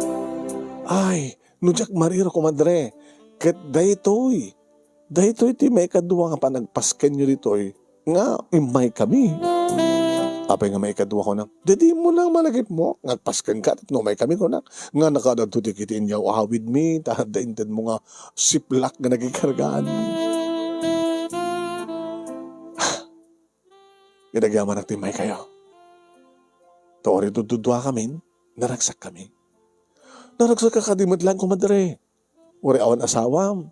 Ay, nujak mariro Comadre, kat daytoy. Daytoy ti may kadwa nga panagpasken nyo ditoy. Nga, imay kami. Apay nga may kadwa ko nang, dadi mo lang malagip mo. Nagpasken ka, no may kami ko nang. Nga nakadagto di kitiin niya, with me, tahadaintan mo nga siplak nga nagikargaan. Ginagyaman nagtimay kayo. Tori dududwa kami, naragsak kami. Naragsak ka kadimad lang Comadre. Uri awan asawam.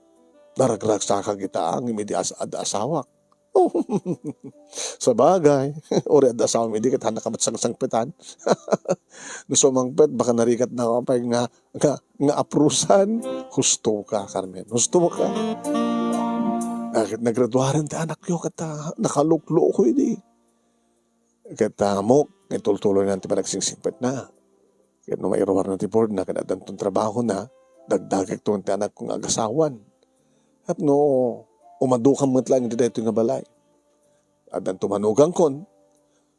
Naragsak ka kita ang imidi asawak. Oh, sa bagay. Uri at asawam hindi kita nakamatsang-sangpitan. Nusumangpet, baka narikat na kapay nga aprusan. Husto ka, Carmen. Husto ka. Nagraduaran ti anak yo kata nakaluklo ko hindi. Kata mo, itultuloy natin pa nagsingsingpet na. Kaya no mairawar na ti board na kanadang tong trabaho na, dagdagag tong ti anak kong agasawan. At no, umadukang mo't lang hindi dito nga balay. At ang tumanugang kon,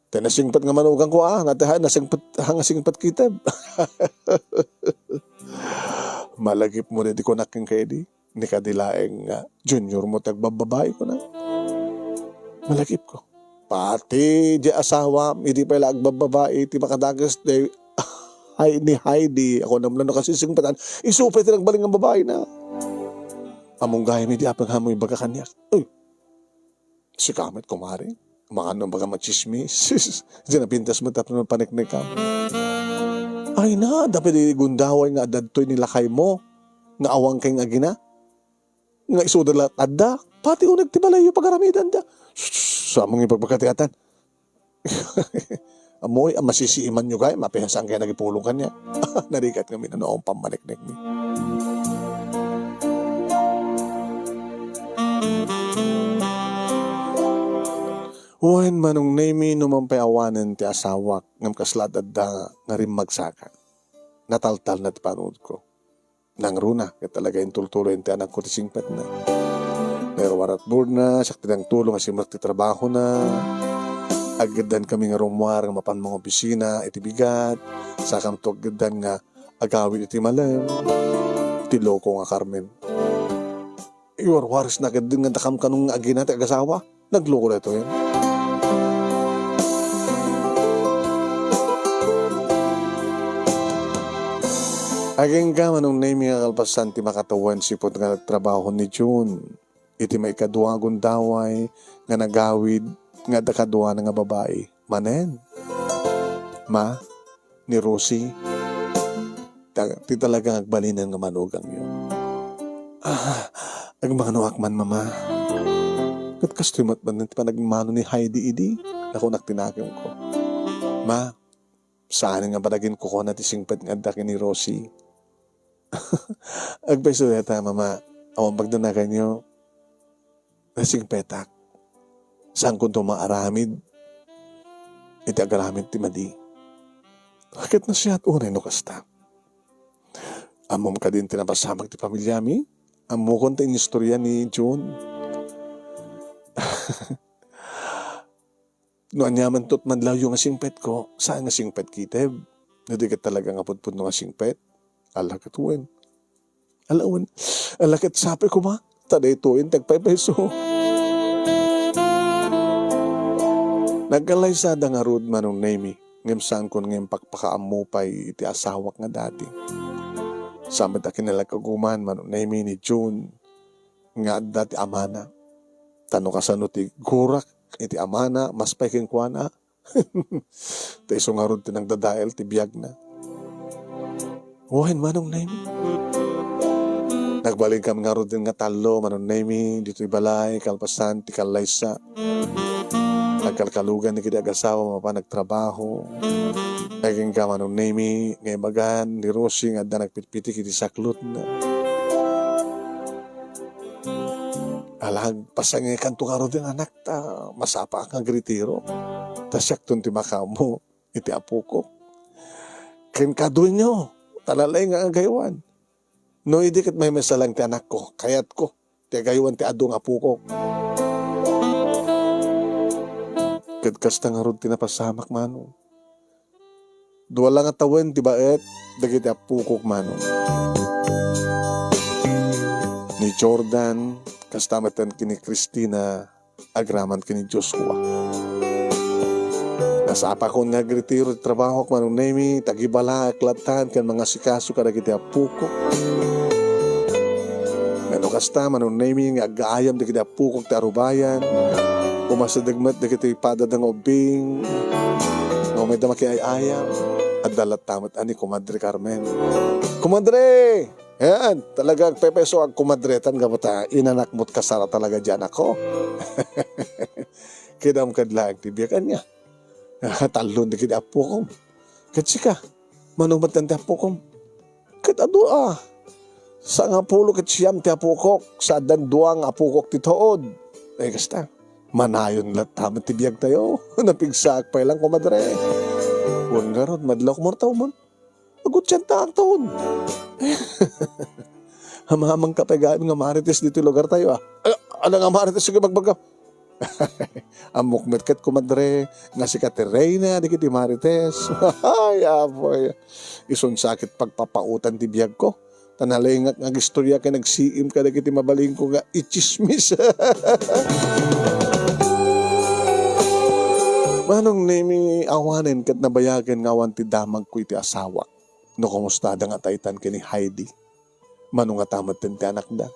tinasingpat nga manugang ko nasingpat kita. Malagip mo na di ko naking kayo di. Ni kadilaeng junior mo tagbababae ko na. Malagip ko. Pati di asawa, hindi pa ilang bababae, ti makadagas di ni Heidi. Ako naman na kasi singpatan, isupay tinagbaling ang babae na. Among gaya mi di apang hamoy baga kanyak. Uy, si Kamet kumari. Mga ano baga machismis. Sinapintas mo tapos ng paniknik ka. Ay na, dapat gundaway nga adadtoy nilakay mo. Nga awang kay nga gina. Nga isudalat adda. Pati unag tibalayo pagaramidan da. Sa among ipagpagkatiatan. Amoy, masisiiman nyo kaya, mapihasang kaya nagipulong kanya. Narikat kami na noong pamaniknik ni. Uwan manong name numampayawanan ti asawak ngam kaslat adda nga rin magsaka. Nataltal na ti panood ko. Nang runa, kaya talaga yung tultuloy ti anak ko ti singpet na. Nairowarat board na, sakti ng tulong kasi ti trabaho na. Agadan kami nga rumwar nga mapan mga opisina, iti bigat. Sakam to agadan nga agawin iti malam. Ti loko nga Carmen. Iwarwaris na agadan nga nakam kanong agina ti agasawa. Nagloko na ito yan. Aging ka manong name nga kalpasan ti makatawan sipot nga trabaho ni June. Iti may kadwa gundaway nga nagawid nga dakadwa nga babae. Manen. Ma, ni Rosie. Ti talagang agbalinan nga manugang yun. Agmanuak man mama. Kat kastumat man ti panagmano ni Heidi idi. Ako nagtinakim ko. Ma, saan nga padagin ko na ti singpet nga daki ni Rosie. Agpaisuleta mama. Awang pagdanakan nyo. Nasing petak. Saan kung maaramid? Iti agaramid ti madi. Bakit na siya at unay no kasta? Amom ka din tinapasamag ti pamilya mi? Amo kon ta istorya ni June. No anyaman tot madlaw yung asingpet ko. Saan nga singpet kiteb? Hindi ka talaga nga pudpud ng asingpet. Alakat wen. Alawan. Alakat sabi ko ma. Taday tuin tagpay peso. Nagkalay sa nga rod manong name. Ngem saan kon ngem pakpakaamu pay iti asawak nga dati. Samad akin nalakaguman manong name ni June. Nga dati amana. Tano ka sa nuti gurak iti amana mas paikin kwa na. Ta iso nga rod tinang dadael ti biyag na. Wahin manong name. Nagbaling kami nga rod din nga talo manong name dito'y balay kalpasan ti kalaysa. Nagkalkalugan ni kiti agasawa mapa nagtrabaho. Naging ka manong name ngay bagan ni Rosie nga da nagpitpiti kiti saklot na. Alag pasangay kanto ka din anak ta masapa kang gritiro. Tasyak tun ti makamo iti apo ko. Ken kaduin nyo talalay nga agaywan. No idikit may masalang ti anak ko kayat ko ti agaywan ti adong apo ko. Kadkasta nga ron tinapasamak mano. Dua lang at tawen ti baet dagiti apo ko mano. Ni Jordan kastamatan kini Christina agraman kini Joshua. Nasapa ko nga gritiro trabaho ko manong nemi tagibala aklatan kan mga sikaso kada kiti apuko. Ngano kasta manong nemi nga agaayam da kiti apuko tarubayan. Kumasadagmat da kiti pada ng obing. No may damaki ay ayam. At dalat tamat ani Kumadre Carmen. Kumadre! Ayan, talagang pepeso ang kumadretan ka ta inanak mo't kasara talaga dyan ako. Kidam kadlaang tibiyakan niya. Talon di kida apo ko. Katsika, manong matan ti apo ko. Katado sa nga pulo katsiyam ti apo ko. Sa danduang apo ko ti tood. Ay kasta, manayon lahat tamat tibiyag tayo. Napigsaak pa ilang kumadre. Huwag nga ron, madlaw kumortaw mo. Agot siya taang taon. Hamamang kapegaan nga marites dito lugar tayo Ano nga marites sige magbaga? Amok metket kumadre nga si Katerina di kiti marites. Ay apoy. Ison sakit pagpapautan ti biyag ko. Tanalay nga istorya kay nagsiim ka di kiti mabaling ko nga ichismis. Manong nemi awanen kat nabayagan nga awan ti damag ko iti asawa. No kumusta da nga taytan kini Heidi. Manong nga tamat ti anak da.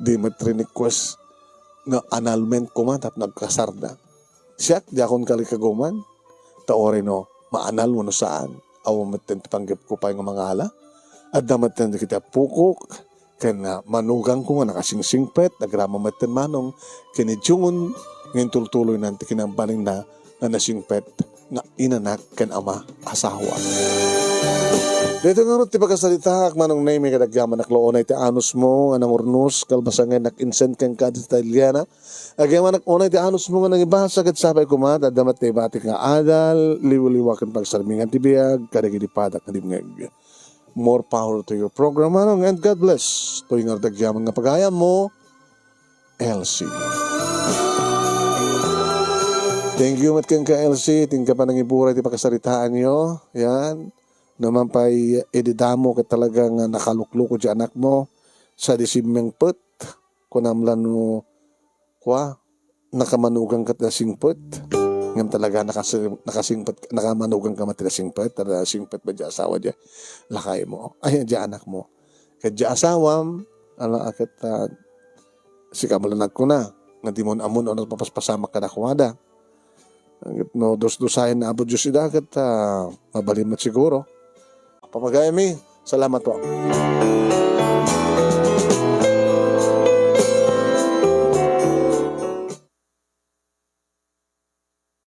Di matrinikwas nga annulment ko man tap nagkasar da. Siyak di akong kalikaguman. Taore no maanal mo no saan. Awam matin ti panggap ko pa yung mga ala. At damat ti kita pukok. Kaya manugang ko nga nakasingsingpet. Nagrama matin manong kini June. Ngayon tuloy nanti kinambaling na nasingpet nga inanak ken ama asawa. Dito nga rin ti pagkasalita manong name kadagyaman nakloonay ti anus mo nga namurnos kalbasangan nak-insent ken ka Italiana. Agyaman nakunay ti anus mo nga nangibasa ket sabay kuma dadamat ti batik nga adal liwliwaken pagsarmingan ti biag kadagiti padak nga dimngeg. More power to your program manong and God bless. Toy nga dagyaman nga pagayam mo Elsie. Thank you matkang ka LC. Tingka pa nang iburay ti pakasaritaan nyo. Yan. Naman pa'y edidamo ka talagang nakalukluko di anak mo sa disimeng put. Kunamlan mo nakamanugang ka na singput. Ngam talaga nakasingput, nakamanugang ka mati na singput. Tara singput ba di asawa di? Lakay mo. Ay, di anak mo. Kaya di asawam, akit si kamalanag ko na. Nga di mo amon o nagpapaspasamak ka na kumada. No, dos-dosahin na abo Diyos idagat, mabalimat siguro. Papagayami, salamat po.